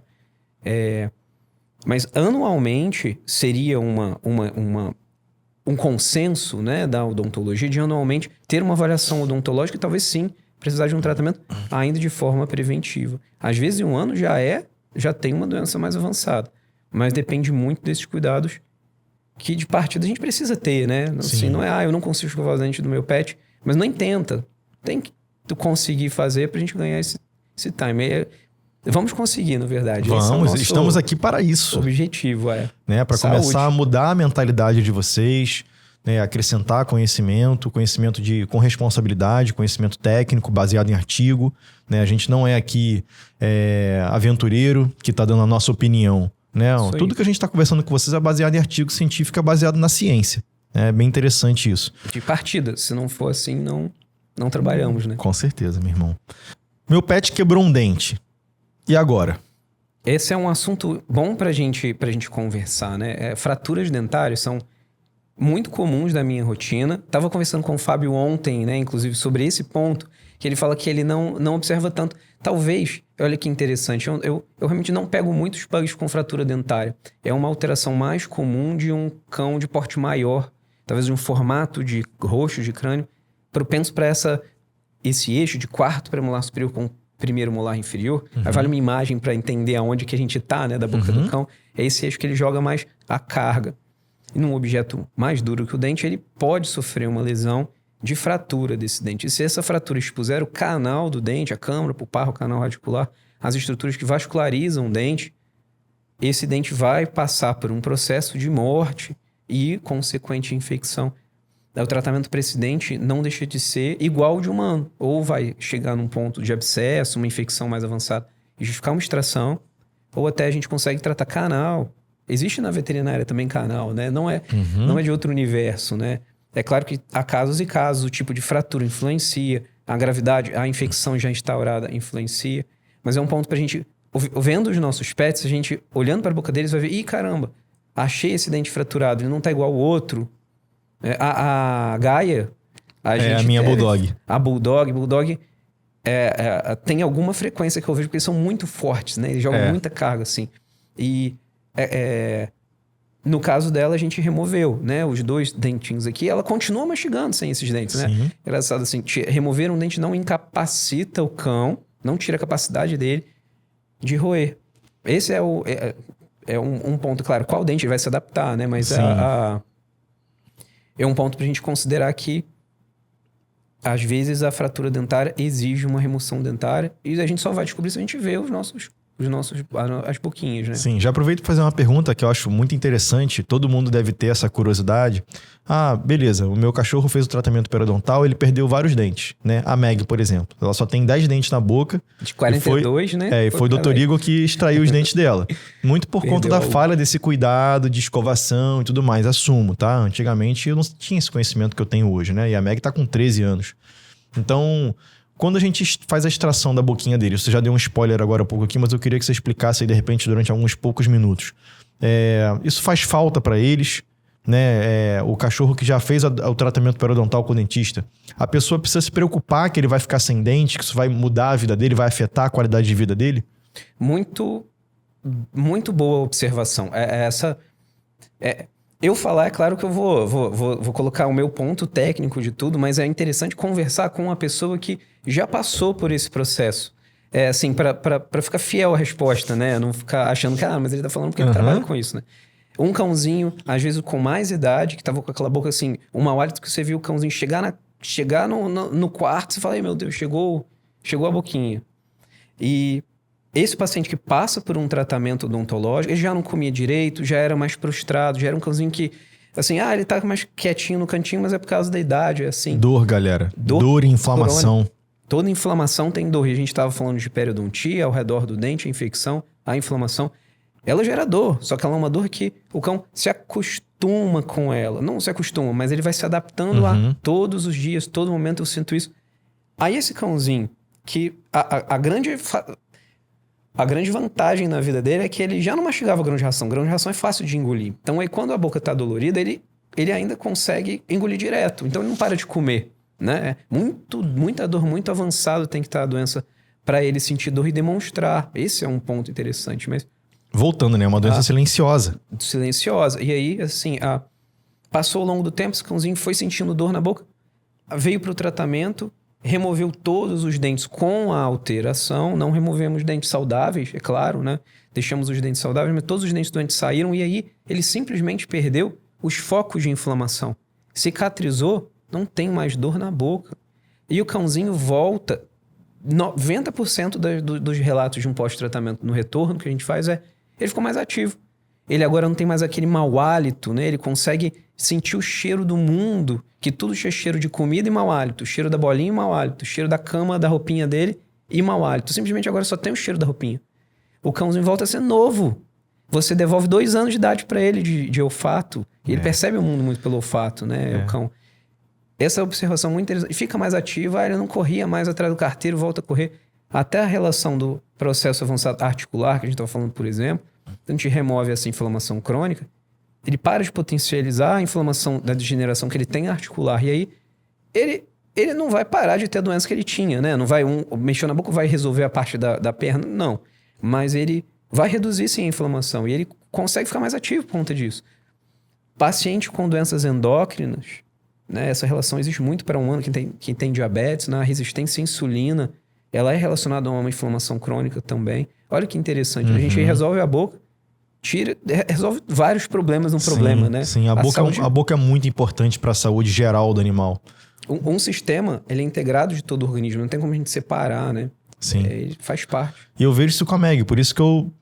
Mas anualmente seria um consenso, né, da odontologia de anualmente ter uma avaliação odontológica e talvez sim precisar de um tratamento ainda de forma preventiva. Às vezes em um ano já tem uma doença mais avançada, mas depende muito desses cuidados que de partida a gente precisa ter, né? Assim, não é, eu não consigo escovar os dentes do meu pet, mas nem tenta. Tem que tu conseguir fazer pra gente ganhar esse time. Vamos conseguir, na verdade. Vamos, estamos aqui para isso. Objetivo, né? Para começar a mudar a mentalidade de vocês, né, acrescentar conhecimento com responsabilidade, conhecimento técnico, baseado em artigo. Né? A gente não é aqui aventureiro que está dando a nossa opinião. Né? Tudo que a gente está conversando com vocês é baseado em artigo científico, é baseado na ciência. É bem interessante isso. De partida. Se não for assim, não trabalhamos, né? Com certeza, meu irmão. Meu pet quebrou um dente. E agora? Esse é um assunto bom pra gente conversar, né? Fraturas dentárias são muito comuns da minha rotina. Tava conversando com o Fábio ontem, né? Inclusive, sobre esse ponto, que ele fala que ele não observa tanto. Talvez, olha que interessante, eu realmente não pego muitos pugs com fratura dentária. É uma alteração mais comum de um cão de porte maior, talvez de um formato de roxo de crânio, propenso para esse eixo de quarto premolar superior com primeiro molar inferior. Aí vale uma imagem para entender aonde que a gente tá, né, da boca do cão. É esse eixo que ele joga mais a carga. E num objeto mais duro que o dente, ele pode sofrer uma lesão de fratura desse dente. E se essa fratura expuser o canal do dente, a câmara pulpar, o canal radicular, as estruturas que vascularizam o dente, esse dente vai passar por um processo de morte e consequente infecção. O tratamento para esse dente não deixa de ser igual ao de humano. Ou vai chegar num ponto de abscesso, uma infecção mais avançada e justificar uma extração, ou até a gente consegue tratar canal. Existe na veterinária também canal, né? Não é de outro universo, né? É claro que há casos e casos, o tipo de fratura influencia, a gravidade, a infecção já instaurada influencia, mas é um ponto pra gente, vendo os nossos pets, a gente olhando para a boca deles vai ver, ih, caramba, achei esse dente fraturado, ele não tá igual ao outro. A Gaia... a minha Bulldog. A Bulldog tem alguma frequência que eu vejo, porque eles são muito fortes, né? Eles jogam muita carga, assim. E no caso dela, a gente removeu, né? Os 2 dentinhos aqui. Ela continua mastigando sem esses dentes, né? Engraçado assim, remover um dente não incapacita o cão, não tira a capacidade dele de roer. Esse é um ponto, claro. Qual dente vai se adaptar, né? Mas é um ponto pra gente considerar que às vezes a fratura dentária exige uma remoção dentária e a gente só vai descobrir se a gente vê as boquinhas, né? Sim, já aproveito para fazer uma pergunta que eu acho muito interessante. Todo mundo deve ter essa curiosidade. Ah, beleza, o meu cachorro fez o tratamento periodontal, ele perdeu vários dentes, né? A Meg, por exemplo, ela só tem 10 dentes na boca. De 42, né? E foi o Dr. Igor que extraiu os dentes dela. Muito por conta da falha desse cuidado de escovação e tudo mais, assumo, tá? Antigamente eu não tinha esse conhecimento que eu tenho hoje, né? E a Meg tá com 13 anos. Então, quando a gente faz a extração da boquinha dele, você já deu um spoiler agora há pouco aqui, mas eu queria que você explicasse aí de repente durante alguns poucos minutos. Isso faz falta para eles, né? O cachorro que já fez o tratamento periodontal com o dentista, a pessoa precisa se preocupar que ele vai ficar sem dente, que isso vai mudar a vida dele, vai afetar a qualidade de vida dele? Muito, muito boa observação. Eu falar, é claro que eu vou colocar o meu ponto técnico de tudo, mas é interessante conversar com uma pessoa que já passou por esse processo. Assim, pra ficar fiel à resposta, né? Não ficar achando que, mas ele tá falando porque ele trabalha com isso, né? Um cãozinho, às vezes com mais idade, que tava com aquela boca assim, um mau hálito que você viu o cãozinho chegar no quarto, você fala, ai meu Deus, chegou a boquinha. E esse paciente que passa por um tratamento odontológico, ele já não comia direito, já era mais prostrado, já era um cãozinho que, assim, ele tá mais quietinho no cantinho, mas é por causa da idade, é assim. Dor, galera. Dor e inflamação. Crônica. Toda inflamação tem dor. E a gente tava falando de periodontia, ao redor do dente, a infecção, a inflamação. Ela gera dor, só que ela é uma dor que o cão se acostuma com ela. Não se acostuma, mas ele vai se adaptando a todos os dias, todo momento eu sinto isso. Aí esse cãozinho, que a grande vantagem na vida dele é que ele já não mastigava grão de ração. Grão de ração é fácil de engolir. Então aí quando a boca tá dolorida, ele ainda consegue engolir direto. Então ele não para de comer, né? Muita dor, muito avançado tem que estar a doença para ele sentir dor e demonstrar. Esse é um ponto interessante, mas... Voltando, né? Uma doença silenciosa. Silenciosa. E aí, assim, passou ao longo do tempo, esse cãozinho foi sentindo dor na boca, veio para o tratamento, removeu todos os dentes com a alteração, não removemos dentes saudáveis, é claro, né? Deixamos os dentes saudáveis, mas todos os dentes doentes saíram e aí ele simplesmente perdeu os focos de inflamação. Cicatrizou, não tem mais dor na boca. E o cãozinho volta. 90% dos relatos de um pós-tratamento no retorno que a gente faz ele ficou mais ativo. Ele agora não tem mais aquele mau hálito, né? Ele consegue sentir o cheiro do mundo, que tudo tinha cheiro de comida e mau hálito, cheiro da bolinha e mau hálito, cheiro da cama, da roupinha dele e mau hálito. Simplesmente agora só tem o cheiro da roupinha. O cãozinho volta a ser novo. Você devolve 2 anos de idade para ele de olfato. E ele percebe o mundo muito pelo olfato, né? O cão. Essa observação muito interessante. Fica mais ativo, ele não corria mais atrás do carteiro, volta a correr. Até a relação do processo avançado articular, que a gente estava falando, por exemplo, a gente remove essa inflamação crônica, ele para de potencializar a inflamação da degeneração que ele tem articular. E aí, ele não vai parar de ter a doença que ele tinha, né? Não vai mexer na boca, vai resolver a parte da perna, não. Mas ele vai reduzir, sim, a inflamação. E ele consegue ficar mais ativo por conta disso. Paciente com doenças endócrinas, né? Essa relação existe muito para humano, quem tem diabetes, né? A resistência à insulina, ela é relacionada a uma inflamação crônica também. Olha que interessante. A gente resolve a boca, resolve vários problemas no problema, né? Sim, a boca é muito importante para a saúde geral do animal. Um sistema, ele é integrado de todo o organismo, não tem como a gente separar, né? Sim. Ele faz parte. E eu vejo isso com a Meg, por isso que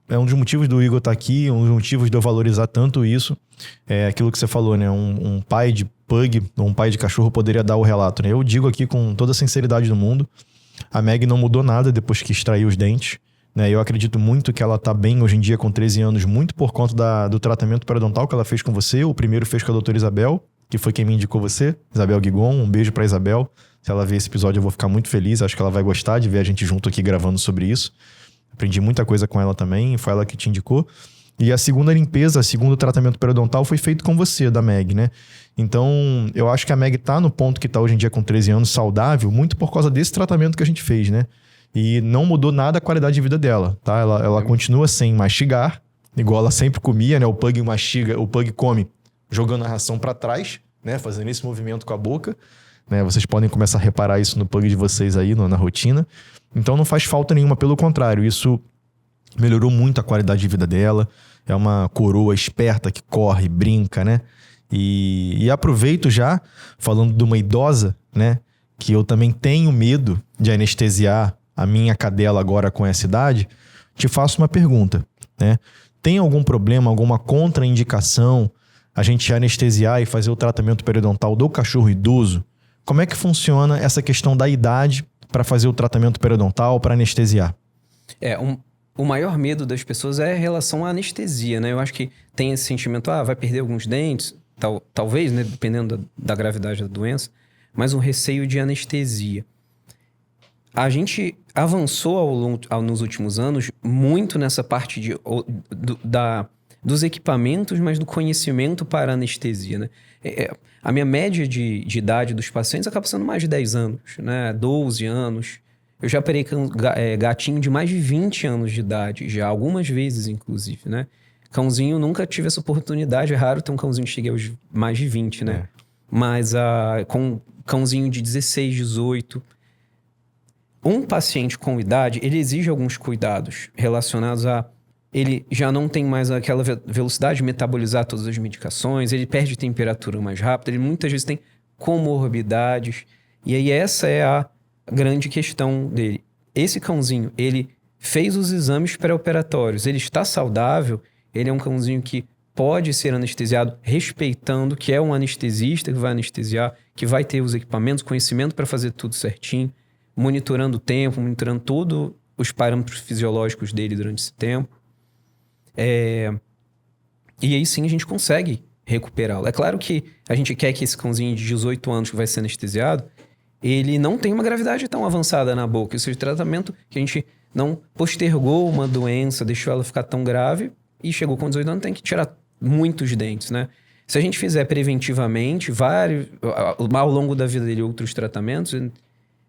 é um dos motivos do Igor estar aqui, um dos motivos de eu valorizar tanto isso. É aquilo que você falou, né? Um pai de pug, ou um pai de cachorro poderia dar o relato, né? Eu digo aqui com toda a sinceridade do mundo, a Meg não mudou nada depois que extraiu os dentes, né? Eu acredito muito que ela tá bem hoje em dia com 13 anos, muito por conta do tratamento periodontal que ela fez com você. O primeiro fez com a doutora Isabel, que foi quem me indicou você, Isabel Guigon. Um beijo pra Isabel. Se ela ver esse episódio, eu vou ficar muito feliz. Acho que ela vai gostar de ver a gente junto aqui gravando sobre isso. Aprendi muita coisa com ela também, foi ela que te indicou. E a segunda limpeza, o segundo tratamento periodontal foi feito com você, da Meg, né? Então, eu acho que a Meg tá no ponto que tá hoje em dia com 13 anos, saudável, muito por causa desse tratamento que a gente fez, né? E não mudou nada a qualidade de vida dela, tá? Ela continua sem mastigar, igual ela sempre comia, né? O pug mastiga, o pug come jogando a ração para trás, né? Fazendo esse movimento com a boca, né? Vocês podem começar a reparar isso no pug de vocês aí, na rotina. Então não faz falta nenhuma, pelo contrário, isso melhorou muito a qualidade de vida dela. É uma coroa esperta que corre, brinca, né? E aproveito já, falando de uma idosa, né? Que eu também tenho medo de anestesiar a minha cadela agora com essa idade. Te faço uma pergunta, né? Tem algum problema, alguma contraindicação a gente anestesiar e fazer o tratamento periodontal do cachorro idoso? Como é que funciona essa questão da idade para fazer o tratamento periodontal, para anestesiar? O maior medo das pessoas é em relação à anestesia, né? Eu acho que tem esse sentimento, vai perder alguns dentes, talvez, né? Dependendo da gravidade da doença, mas um receio de anestesia. A gente avançou nos últimos anos muito nessa parte dos equipamentos, mas do conhecimento para anestesia, né? A minha média de idade dos pacientes acaba sendo mais de 10 anos, né? 12 anos. Eu já operei gatinho de mais de 20 anos de idade, já algumas vezes, inclusive, né? Cãozinho, nunca tive essa oportunidade. É raro ter um cãozinho que chegue aos mais de 20, né? Mas com cãozinho de 16, 18... Um paciente com idade, ele exige alguns cuidados relacionados ele já não tem mais aquela velocidade de metabolizar todas as medicações, ele perde temperatura mais rápido, ele muitas vezes tem comorbidades. E aí essa é a grande questão dele. Esse cãozinho, ele fez os exames pré-operatórios, ele está saudável, ele é um cãozinho que pode ser anestesiado respeitando, que é um anestesista que vai anestesiar, que vai ter os equipamentos, conhecimento para fazer tudo certinho, monitorando o tempo, monitorando todos os parâmetros fisiológicos dele durante esse tempo. E aí sim a gente consegue recuperá-lo. É claro que a gente quer que esse cãozinho de 18 anos que vai ser anestesiado, ele não tenha uma gravidade tão avançada na boca. Esse tratamento que a gente não postergou uma doença, deixou ela ficar tão grave e chegou com 18 anos, tem que tirar muitos dentes, né? Se a gente fizer preventivamente, ao longo da vida dele, outros tratamentos,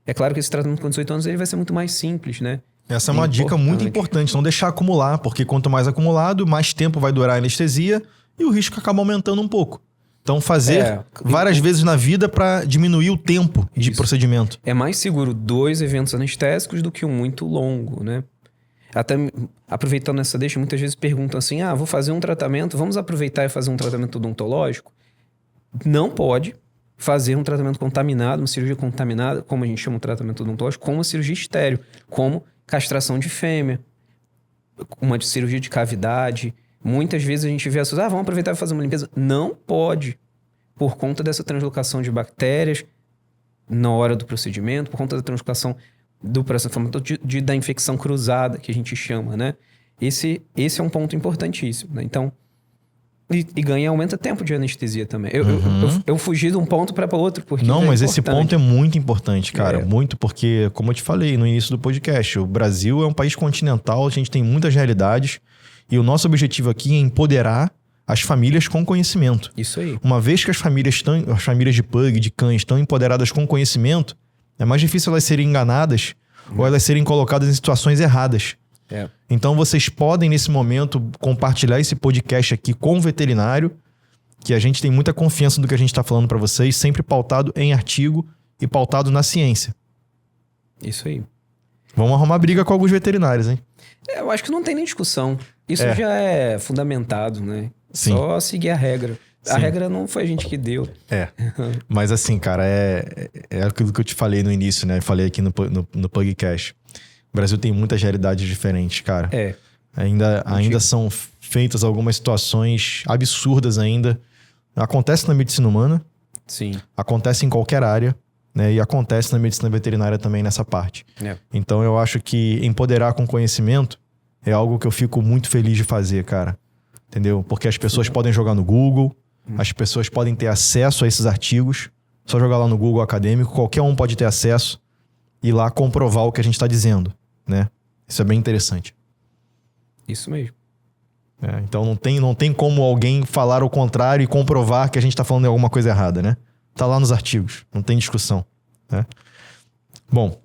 é claro que esse tratamento com 18 anos ele vai ser muito mais simples, né? Essa é uma dica muito importante, não deixar acumular, porque quanto mais acumulado, mais tempo vai durar a anestesia e o risco acaba aumentando um pouco. Então fazer várias vezes na vida para diminuir o tempo de procedimento. É mais seguro 2 eventos anestésicos do que um muito longo, né? Até aproveitando essa deixa, muitas vezes perguntam assim, vou fazer um tratamento, vamos aproveitar e fazer um tratamento odontológico? Não pode fazer um tratamento contaminado, uma cirurgia contaminada, como a gente chama o tratamento odontológico, como uma cirurgia estéril, como castração de fêmea, uma cirurgia de cavidade. Muitas vezes a gente vê as pessoas, vamos aproveitar e fazer uma limpeza. Não pode. por conta dessa translocação de bactérias na hora do procedimento, por conta da translocação do processo inflamatório, da infecção cruzada, que a gente chama, né? Esse é um ponto importantíssimo, né? Então, aumenta tempo de anestesia também. Eu fugi de um ponto para outro, porque não, mas esse ponto é muito importante, cara. Muito, porque, como eu te falei no início do podcast, o Brasil é um país continental, a gente tem muitas realidades, e o nosso objetivo aqui é empoderar as famílias com conhecimento. Isso aí. Uma vez que as famílias de pug, de cães, estão empoderadas com conhecimento, é mais difícil elas serem enganadas ou elas serem colocadas em situações erradas. Então vocês podem, nesse momento, compartilhar esse podcast aqui com o veterinário, que a gente tem muita confiança do que a gente está falando para vocês, sempre pautado em artigo e pautado na ciência. Isso aí. Vamos arrumar briga com alguns veterinários, hein? Eu acho que não tem nem discussão. Isso já é fundamentado, né? Sim. Só seguir a regra. Sim. A regra não foi a gente que deu. Mas assim, cara, é aquilo que eu te falei no início, né? Eu falei aqui no podcast. O Brasil tem muitas realidades diferentes, cara. Ainda são feitas algumas situações absurdas ainda. Acontece na medicina humana. Sim. Acontece em qualquer área, né? E acontece na medicina veterinária também nessa parte. Então eu acho que empoderar com conhecimento é algo que eu fico muito feliz de fazer, cara. Entendeu? Porque as pessoas podem jogar no Google, as pessoas podem ter acesso a esses artigos. Só jogar lá no Google Acadêmico, qualquer um pode ter acesso e lá comprovar o que a gente está dizendo, né? Isso é bem interessante. Isso mesmo. Então não tem como alguém falar o contrário e comprovar que a gente está falando alguma coisa errada, né? Tá lá nos artigos, não tem discussão, né? Bom,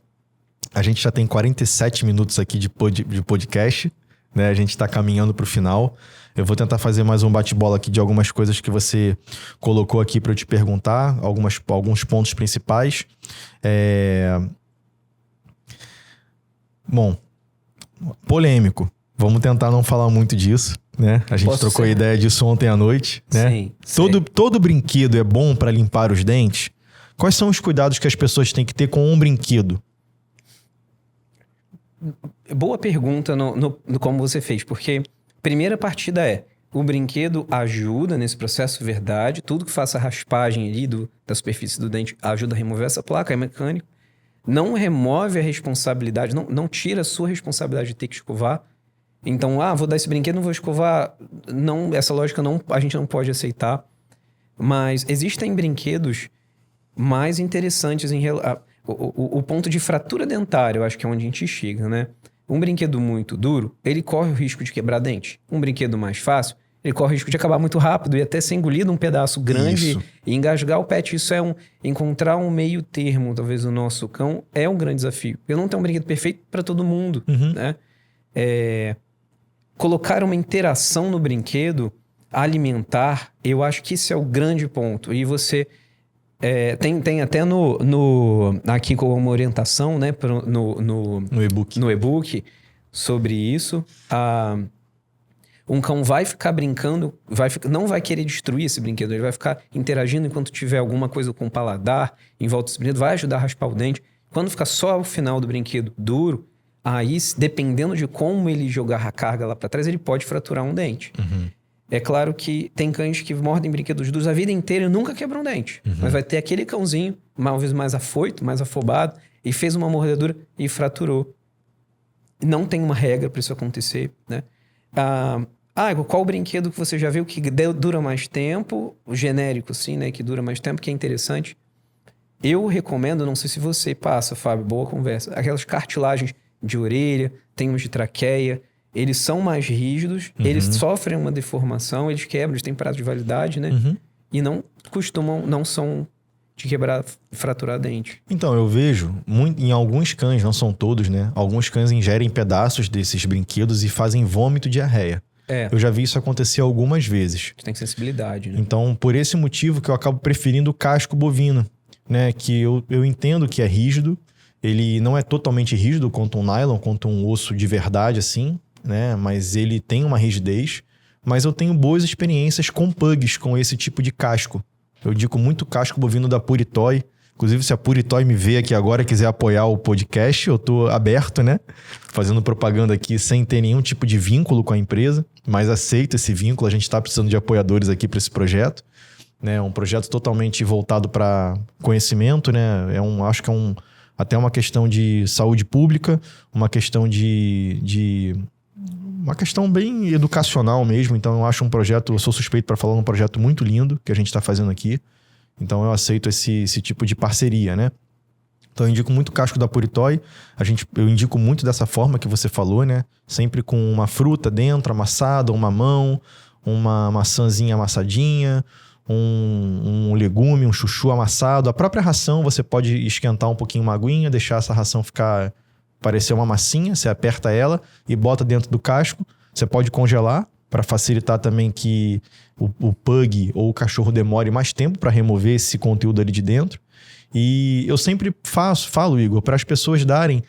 a gente já tem 47 minutos aqui de podcast, né? A gente está caminhando para o final. Eu vou tentar fazer mais um bate-bola aqui de algumas coisas que você colocou aqui para eu te perguntar, alguns pontos principais. Bom, polêmico. Vamos tentar não falar muito disso, né? A gente trocou ideia disso ontem à noite, né? Sim. Todo brinquedo é bom para limpar os dentes? Quais são os cuidados que as pessoas têm que ter com um brinquedo? Boa pergunta no como você fez, porque primeira partida o brinquedo ajuda nesse processo, verdade. Tudo que faça raspagem ali da superfície do dente ajuda a remover essa placa, é mecânico. Não remove a responsabilidade, não tira a sua responsabilidade de ter que escovar. Então, vou dar esse brinquedo, não vou escovar. Não, essa lógica a gente não pode aceitar. Mas existem brinquedos mais interessantes em relação... O ponto de fratura dentária, eu acho que é onde a gente chega, né? Um brinquedo muito duro, ele corre o risco de quebrar dente. Um brinquedo mais fácil, ele corre o risco de acabar muito rápido e até ser engolido um pedaço grande e engasgar o pet. Isso encontrar um meio termo, talvez, no nosso cão, é um grande desafio. Eu não tenho um brinquedo perfeito para todo mundo, né? Colocar uma interação no brinquedo, alimentar, eu acho que esse é o grande ponto. E você... tem até aqui como uma orientação, né, no e-book sobre isso. Um cão vai ficar brincando, não vai querer destruir esse brinquedo, ele vai ficar interagindo enquanto tiver alguma coisa com o paladar em volta desse brinquedo, vai ajudar a raspar o dente. Quando ficar só o final do brinquedo duro, aí, dependendo de como ele jogar a carga lá para trás, ele pode fraturar um dente. É claro que tem cães que mordem brinquedos duros a vida inteira e nunca quebram um dente. Mas vai ter aquele cãozinho, talvez mais afoito, mais afobado, e fez uma mordedura e fraturou. Não tem uma regra para isso acontecer, né? Qual o brinquedo que você já viu que dura mais tempo? O genérico, sim, né? Que dura mais tempo, que é interessante. Eu recomendo, não sei se você passa, Fábio, boa conversa, aquelas cartilagens de orelha, tem uns de traqueia. Eles são mais rígidos, eles sofrem uma deformação, eles quebram, eles têm prazo de validade, né? E não são de quebrar, fraturar dente. Então, eu vejo, em alguns cães, não são todos, né? Alguns cães ingerem pedaços desses brinquedos e fazem vômito e diarreia. Eu já vi isso acontecer algumas vezes. Tem sensibilidade, né? Então, por esse motivo que eu acabo preferindo o casco bovino, né? Que eu entendo que é rígido, ele não é totalmente rígido quanto um nylon, quanto um osso de verdade, assim, né? Mas ele tem uma rigidez. Mas eu tenho boas experiências com pugs, com esse tipo de casco. Eu indico muito casco bovino da Puritoy. Inclusive, se a Puritoy me ver aqui agora e quiser apoiar o podcast, eu tô aberto, né? Fazendo propaganda aqui sem ter nenhum tipo de vínculo com a empresa. Mas aceito esse vínculo, a gente tá precisando de apoiadores aqui para esse projeto. né? Um projeto totalmente voltado para conhecimento, né? Acho que até uma questão de saúde pública, uma questão uma questão bem educacional mesmo. Então eu acho eu sou suspeito para falar, um projeto muito lindo que a gente está fazendo aqui. Então eu aceito esse tipo de parceria, né? Então eu indico muito o casco da Puritói. Eu indico muito dessa forma que você falou, né? Sempre com uma fruta dentro, amassada, um mamão, uma maçãzinha amassadinha, um legume, um chuchu amassado. A própria ração você pode esquentar um pouquinho uma aguinha, deixar essa ração parecer uma massinha, você aperta ela e bota dentro do casco. Você pode congelar para facilitar também que o pug ou o cachorro demore mais tempo para remover esse conteúdo ali de dentro. E eu sempre falo, Igor, para as pessoas darem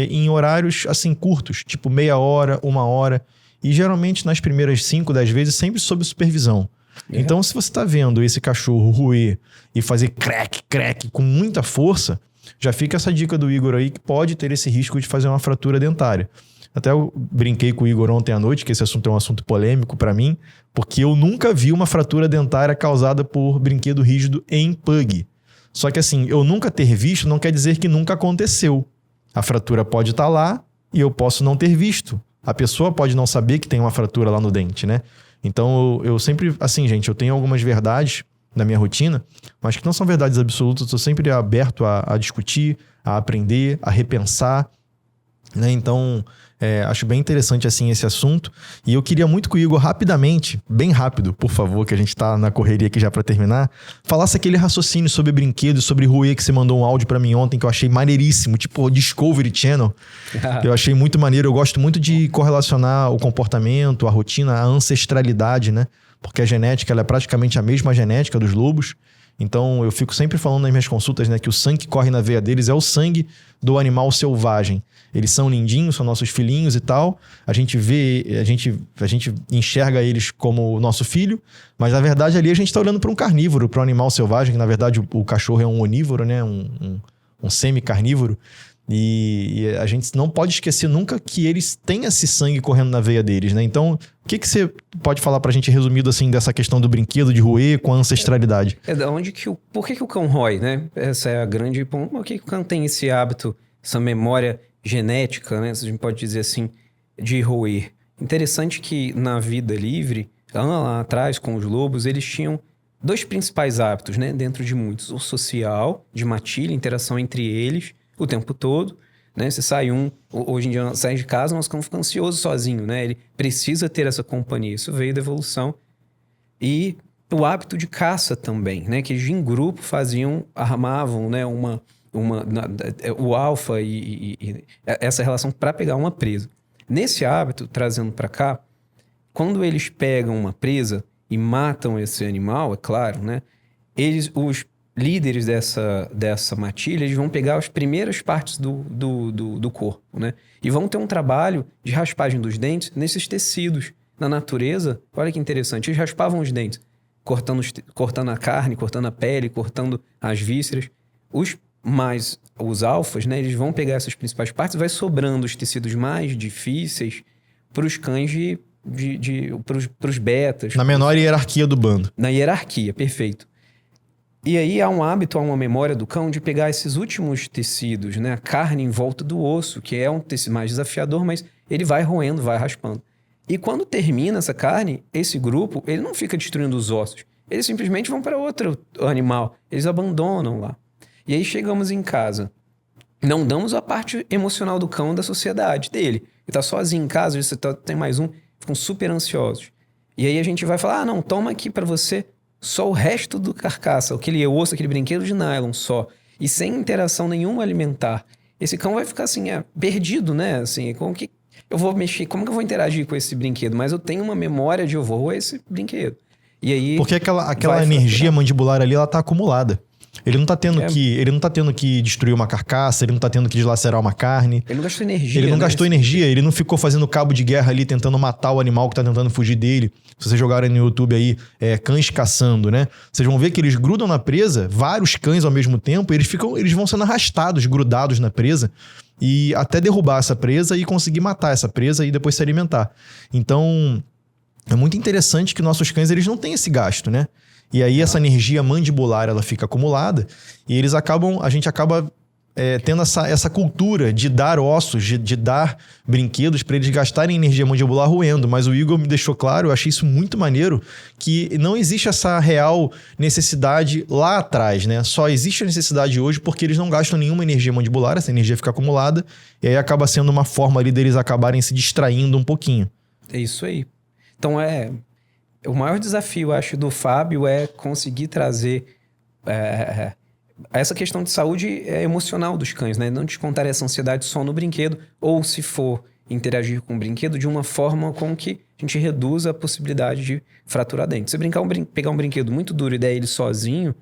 em horários assim curtos, tipo meia hora, 1 hora. E geralmente nas primeiras 5, 10 vezes, sempre sob supervisão. Então, se você está vendo esse cachorro roer e fazer crack com muita força, já fica essa dica do Igor aí que pode ter esse risco de fazer uma fratura dentária. Até eu brinquei com o Igor ontem à noite, que esse assunto é um assunto polêmico para mim, porque eu nunca vi uma fratura dentária causada por brinquedo rígido em pug. Só que assim, eu nunca ter visto não quer dizer que nunca aconteceu. A fratura pode estar lá e eu posso não ter visto. A pessoa pode não saber que tem uma fratura lá no dente, né? Então eu sempre, assim, gente, eu tenho algumas verdades na minha rotina, mas que não são verdades absolutas. Eu estou sempre aberto a discutir, a aprender, a repensar, né? Então, acho bem interessante assim esse assunto. E eu queria muito que o Igor rapidamente, bem rápido, por favor, que a gente está na correria aqui já para terminar, falasse aquele raciocínio sobre brinquedos, sobre roer, que você mandou um áudio para mim ontem que eu achei maneiríssimo, tipo Discovery Channel. Eu achei muito maneiro. Eu gosto muito de correlacionar o comportamento, a rotina, a ancestralidade, né? Porque a genética, ela é praticamente a mesma genética dos lobos. Então, eu fico sempre falando nas minhas consultas, né, que o sangue que corre na veia deles é o sangue do animal selvagem. Eles são lindinhos, são nossos filhinhos e tal. A gente enxerga eles como o nosso filho, mas na verdade ali a gente está olhando para um carnívoro, para um animal selvagem, que na verdade o cachorro é um onívoro, né, um semi-carnívoro. E a gente não pode esquecer nunca que eles têm esse sangue correndo na veia deles, né? Então, o que você pode falar pra gente resumido assim dessa questão do brinquedo de roer com a ancestralidade? Da onde por que o cão rói, né? Essa é a grande ponto. Por que o cão tem esse hábito, essa memória genética, né? Se a gente pode dizer assim, de roer. Interessante que na vida livre, lá atrás com os lobos, eles tinham 2 principais hábitos, né? Dentro de muitos. O social, de matilha, interação entre eles o tempo todo, né? Você hoje em dia sai de casa, mas cão fica ansioso sozinho, né? Ele precisa ter essa companhia. Isso veio da evolução. E o hábito de caça também, né? Que em grupo armavam, né? O alfa e essa relação para pegar uma presa. Nesse hábito, trazendo para cá, quando eles pegam uma presa e matam esse animal, é claro, né? Os líderes dessa matilha, eles vão pegar as primeiras partes do corpo, né? E vão ter um trabalho de raspagem dos dentes nesses tecidos. Na natureza, olha que interessante, eles raspavam os dentes, cortando a carne, cortando a pele, cortando as vísceras. Os alfas, né? Eles vão pegar essas principais partes e vai sobrando os tecidos mais difíceis para os cães para os betas. Na menor hierarquia do bando. Na hierarquia, perfeito. E aí há um hábito, há uma memória do cão de pegar esses últimos tecidos, né? A carne em volta do osso, que é um tecido mais desafiador, mas ele vai roendo, vai raspando. E quando termina essa carne, esse grupo, ele não fica destruindo os ossos. Eles simplesmente vão para outro animal. Eles abandonam lá. E aí chegamos em casa. Não damos a parte emocional do cão da sociedade dele. Ele tá sozinho em casa, você tem mais um, ficam super ansiosos. E aí a gente vai falar, não, toma aqui para você só o resto do carcaça, aquele osso, aquele brinquedo de nylon só, e sem interação nenhuma alimentar. Esse cão vai ficar assim, perdido, né? Assim, como que eu vou mexer, como que eu vou interagir com esse brinquedo? Mas eu tenho uma memória de eu vou roer esse brinquedo. E aí, porque aquela energia mandibular ali, ela tá acumulada. Ele não tá tendo que destruir uma carcaça, ele não tá tendo que dilacerar uma carne. Ele não gastou energia. Ele não gastou energia, ele não ficou fazendo cabo de guerra ali, tentando matar o animal que tá tentando fugir dele. Se vocês jogarem no YouTube aí, cães caçando, né? Vocês vão ver que eles grudam na presa, vários cães ao mesmo tempo, eles vão sendo arrastados, grudados na presa, e até derrubar essa presa e conseguir matar essa presa e depois se alimentar. Então, é muito interessante que nossos cães, eles não têm esse gasto, né? E aí essa energia mandibular, ela fica acumulada e a gente acaba tendo essa cultura de dar ossos, de dar brinquedos para eles gastarem energia mandibular roendo. Mas o Igor me deixou claro, eu achei isso muito maneiro, que não existe essa real necessidade lá atrás, né? Só existe a necessidade hoje porque eles não gastam nenhuma energia mandibular, essa energia fica acumulada, e aí acaba sendo uma forma ali deles acabarem se distraindo um pouquinho. É isso aí. Então o maior desafio, acho, do Fábio é conseguir trazer essa questão de saúde emocional dos cães, né? Não descontar essa ansiedade só no brinquedo, ou se for interagir com o brinquedo de uma forma com que a gente reduza a possibilidade de fraturar dente. Se pegar um brinquedo muito duro e der ele sozinho,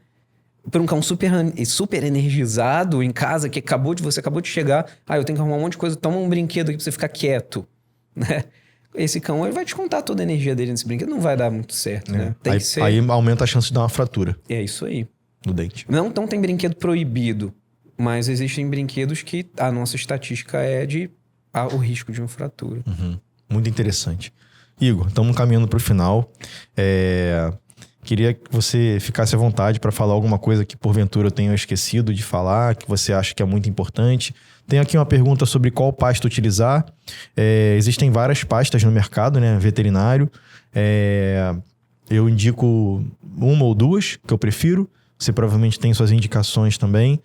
por um cão super energizado em casa, que você acabou de chegar, eu tenho que arrumar um monte de coisa, toma um brinquedo aqui pra você ficar quieto, né? Esse cão, ele vai descontar toda a energia dele nesse brinquedo, não vai dar muito certo, né? Aí aumenta a chance de dar uma fratura. É isso aí. No dente. Não tem brinquedo proibido, mas existem brinquedos que a nossa estatística é o risco de uma fratura. Uhum. Muito interessante. Igor, estamos caminhando para o final. Queria que você ficasse à vontade para falar alguma coisa que porventura eu tenha esquecido de falar, que você acha que é muito importante. Tem aqui uma pergunta sobre qual pasta utilizar. Existem várias pastas no mercado, né, veterinário. Eu indico uma ou duas que eu prefiro. Você provavelmente tem suas indicações também.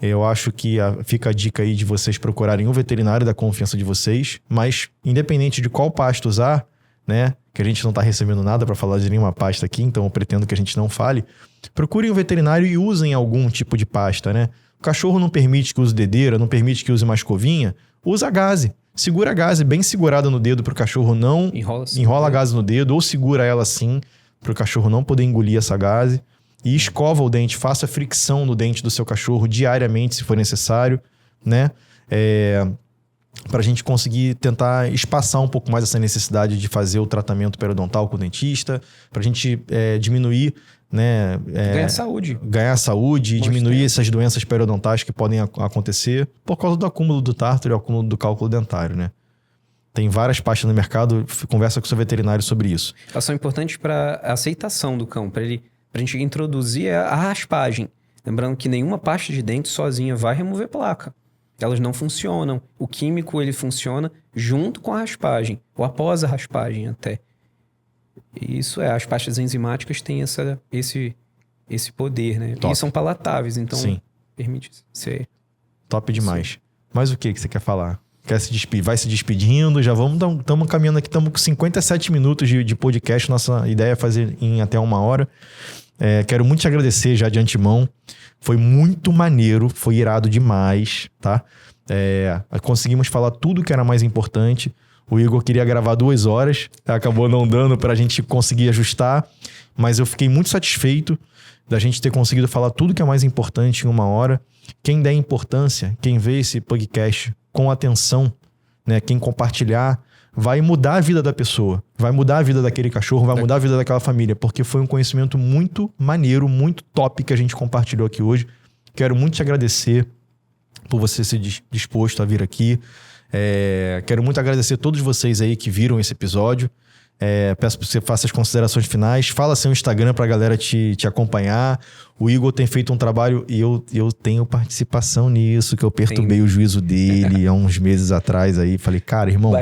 Eu acho que fica a dica aí de vocês procurarem um veterinário da confiança de vocês. Mas, independente de qual pasta usar, né? Que a gente não está recebendo nada para falar de nenhuma pasta aqui, então eu pretendo que a gente não fale. Procurem um veterinário e usem algum tipo de pasta, né? O cachorro não permite que use dedeira, não permite que use uma escovinha. Usa a gaze. Segura a gaze bem segurada no dedo para o cachorro não... Enrola a gaze no dedo ou segura ela assim para o cachorro não poder engolir essa gaze. E escova o dente, faça fricção no dente do seu cachorro diariamente, se for necessário, né? Para a gente conseguir tentar espaçar um pouco mais essa necessidade de fazer o tratamento periodontal com o dentista, para a gente diminuir, né? Ganhar saúde e diminuir essas doenças periodontais que podem acontecer por causa do acúmulo do tártaro e acúmulo do cálculo dentário, né? Tem várias pastas no mercado, conversa com o seu veterinário sobre isso. Elas são importantes para a aceitação do cão, para a gente introduzir a raspagem. Lembrando que nenhuma pasta de dente sozinha vai remover placa. Elas não funcionam. O químico, ele funciona junto com a raspagem, ou após a raspagem até. Isso as pastas enzimáticas têm esse poder, né? Top. E são palatáveis, então Sim. Permite ser... Top demais. Sim. Mas o que você quer falar? Quer se despedir? Vai se despedindo? Já estamos caminhando aqui, estamos com 57 minutos de podcast. Nossa ideia é fazer em até 1 hora. Quero muito te agradecer já de antemão. Foi muito maneiro, foi irado demais, tá? Conseguimos falar tudo que era mais importante. O Igor queria gravar 2 horas, acabou não dando pra gente conseguir ajustar, mas eu fiquei muito satisfeito da gente ter conseguido falar tudo que é mais importante em 1 hora. Quem der importância, quem vê esse podcast com atenção, né? Quem compartilhar, vai mudar a vida da pessoa, vai mudar a vida daquele cachorro, vai mudar a vida daquela família, porque foi um conhecimento muito maneiro, muito top que a gente compartilhou aqui hoje. Quero muito te agradecer por você ser disposto a vir aqui. Quero muito agradecer a todos vocês aí que viram esse episódio. Peço que você faça as considerações finais. Fala seu Instagram pra galera te acompanhar. O Igor tem feito um trabalho e eu tenho participação nisso, que eu perturbei o juízo dele há uns meses atrás aí. Falei, cara, irmão...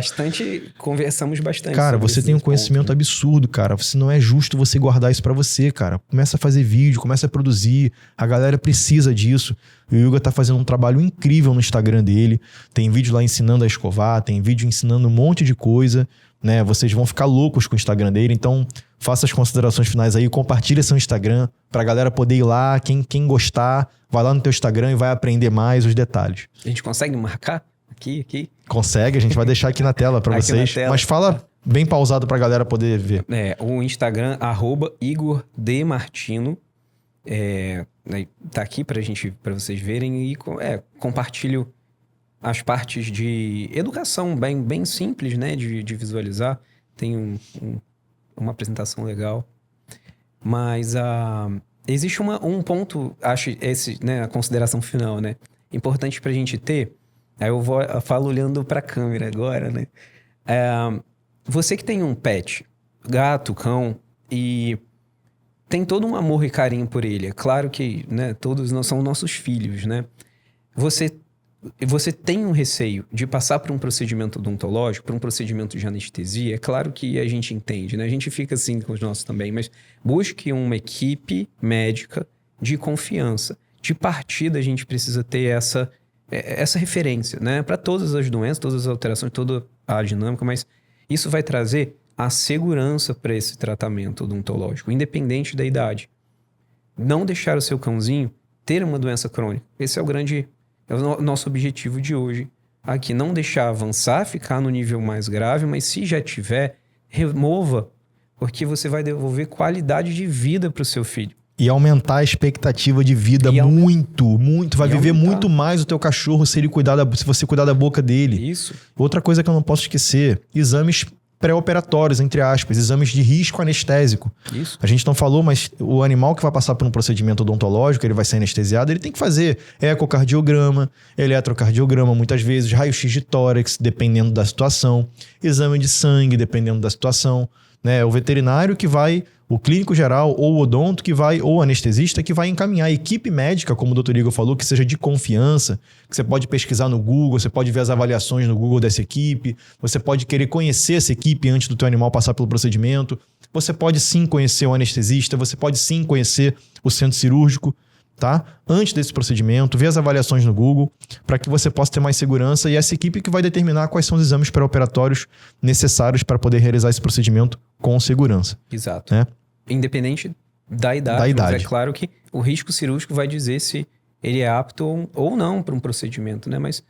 Conversamos bastante. Cara, você tem um conhecimento absurdo, cara. Você não é justo você guardar isso pra você, cara. Começa a fazer vídeo, começa a produzir. A galera precisa disso. O Igor tá fazendo um trabalho incrível no Instagram dele. Tem vídeo lá ensinando a escovar, tem vídeo ensinando um monte de coisa, né? Vocês vão ficar loucos com o Instagram dele, então faça as considerações finais aí, compartilha seu Instagram pra galera poder ir lá, quem gostar, vai lá no teu Instagram e vai aprender mais os detalhes. A gente consegue marcar aqui? Consegue, a gente vai deixar aqui na tela pra vocês, mas fala bem pausado pra galera poder ver. O Instagram, @IgorDMartino, tá aqui pra vocês verem e compartilho as partes de educação bem simples, né, de visualizar. Tem uma apresentação legal. Mas existe um ponto, acho, né, a consideração final, né, importante pra gente ter. Aí eu falo olhando pra câmera agora, né. Você que tem um pet, gato, cão, e tem todo um amor e carinho por ele. É claro que, né, todos nós são nossos filhos, né? Você tem um receio de passar por um procedimento odontológico, por um procedimento de anestesia? É claro que a gente entende, né? A gente fica assim com os nossos também, mas busque uma equipe médica de confiança. De partida, a gente precisa ter essa referência, né? Para todas as doenças, todas as alterações, toda a dinâmica, mas isso vai trazer a segurança para esse tratamento odontológico, independente da idade. Não deixar o seu cãozinho ter uma doença crônica. Esse é o nosso objetivo de hoje aqui. Não deixar avançar, ficar no nível mais grave, mas se já tiver, remova, porque você vai devolver qualidade de vida para o seu filho. E aumentar a expectativa de vida muito. Vai viver muito mais o teu cachorro se você cuidar da boca dele. Isso. Outra coisa que eu não posso esquecer, exames pré-operatórios, entre aspas, exames de risco anestésico. Isso. A gente não falou, mas o animal que vai passar por um procedimento odontológico, ele vai ser anestesiado, ele tem que fazer ecocardiograma, eletrocardiograma, muitas vezes, raio-x de tórax, dependendo da situação, exame de sangue, dependendo da situação, né? O veterinário que vai, o clínico geral, ou o odonto que vai, ou o anestesista que vai encaminhar a equipe médica, como o Dr. Igor falou, que seja de confiança, que você pode pesquisar no Google, você pode ver as avaliações no Google dessa equipe, você pode querer conhecer essa equipe antes do teu animal passar pelo procedimento, você pode sim conhecer o anestesista, você pode sim conhecer o centro cirúrgico, tá? Antes desse procedimento, ver as avaliações no Google, para que você possa ter mais segurança, e essa equipe que vai determinar quais são os exames pré-operatórios necessários para poder realizar esse procedimento com segurança. Exato. Né? Independente da idade. Mas é claro que o risco cirúrgico vai dizer se ele é apto ou não para um procedimento, né? Mas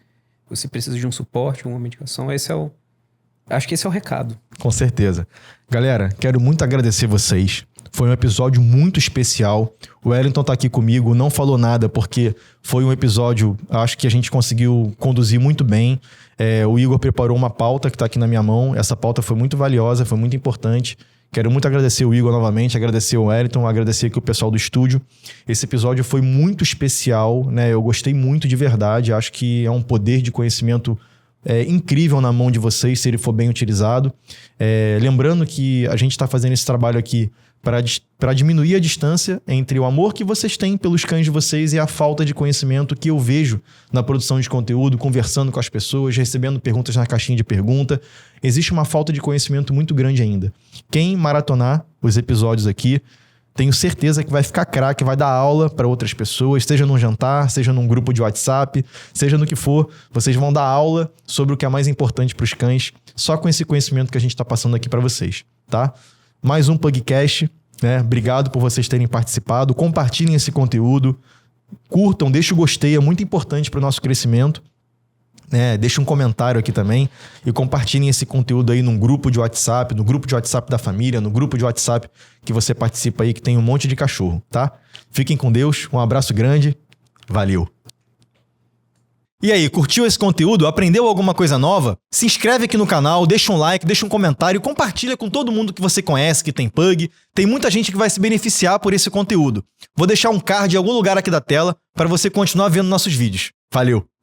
você precisa de um suporte, uma medicação, acho que esse é o recado. Com certeza. Galera, quero muito agradecer vocês. Foi um episódio muito especial. O Wellington tá aqui comigo, não falou nada porque foi um episódio, acho que a gente conseguiu conduzir muito bem. O Igor preparou uma pauta que tá aqui na minha mão. Essa pauta foi muito valiosa, foi muito importante. Quero muito agradecer o Igor novamente, agradecer o Wellington, agradecer aqui o pessoal do estúdio. Esse episódio foi muito especial, né? Eu gostei muito de verdade. Acho que é um poder de conhecimento incrível na mão de vocês, se ele for bem utilizado. Lembrando que a gente está fazendo esse trabalho aqui para diminuir a distância entre o amor que vocês têm pelos cães de vocês e a falta de conhecimento que eu vejo na produção de conteúdo, conversando com as pessoas, recebendo perguntas na caixinha de pergunta. Existe uma falta de conhecimento muito grande ainda. Quem maratonar os episódios aqui, tenho certeza que vai ficar craque, vai dar aula para outras pessoas, seja num jantar, seja num grupo de WhatsApp, seja no que for, vocês vão dar aula sobre o que é mais importante para os cães, só com esse conhecimento que a gente está passando aqui para vocês, tá? Mais um Pugcast, né? Obrigado por vocês terem participado. Compartilhem esse conteúdo, curtam, deixem o gostei, é muito importante para o nosso crescimento. Deixa um comentário aqui também e compartilhem esse conteúdo aí num grupo de WhatsApp, no grupo de WhatsApp da família, no grupo de WhatsApp que você participa aí, que tem um monte de cachorro, tá? Fiquem com Deus, um abraço grande, valeu! E aí, curtiu esse conteúdo? Aprendeu alguma coisa nova? Se inscreve aqui no canal, deixa um like, deixa um comentário, compartilha com todo mundo que você conhece que tem pug. Tem muita gente que vai se beneficiar por esse conteúdo. Vou deixar um card em algum lugar aqui da tela para você continuar vendo nossos vídeos. Valeu!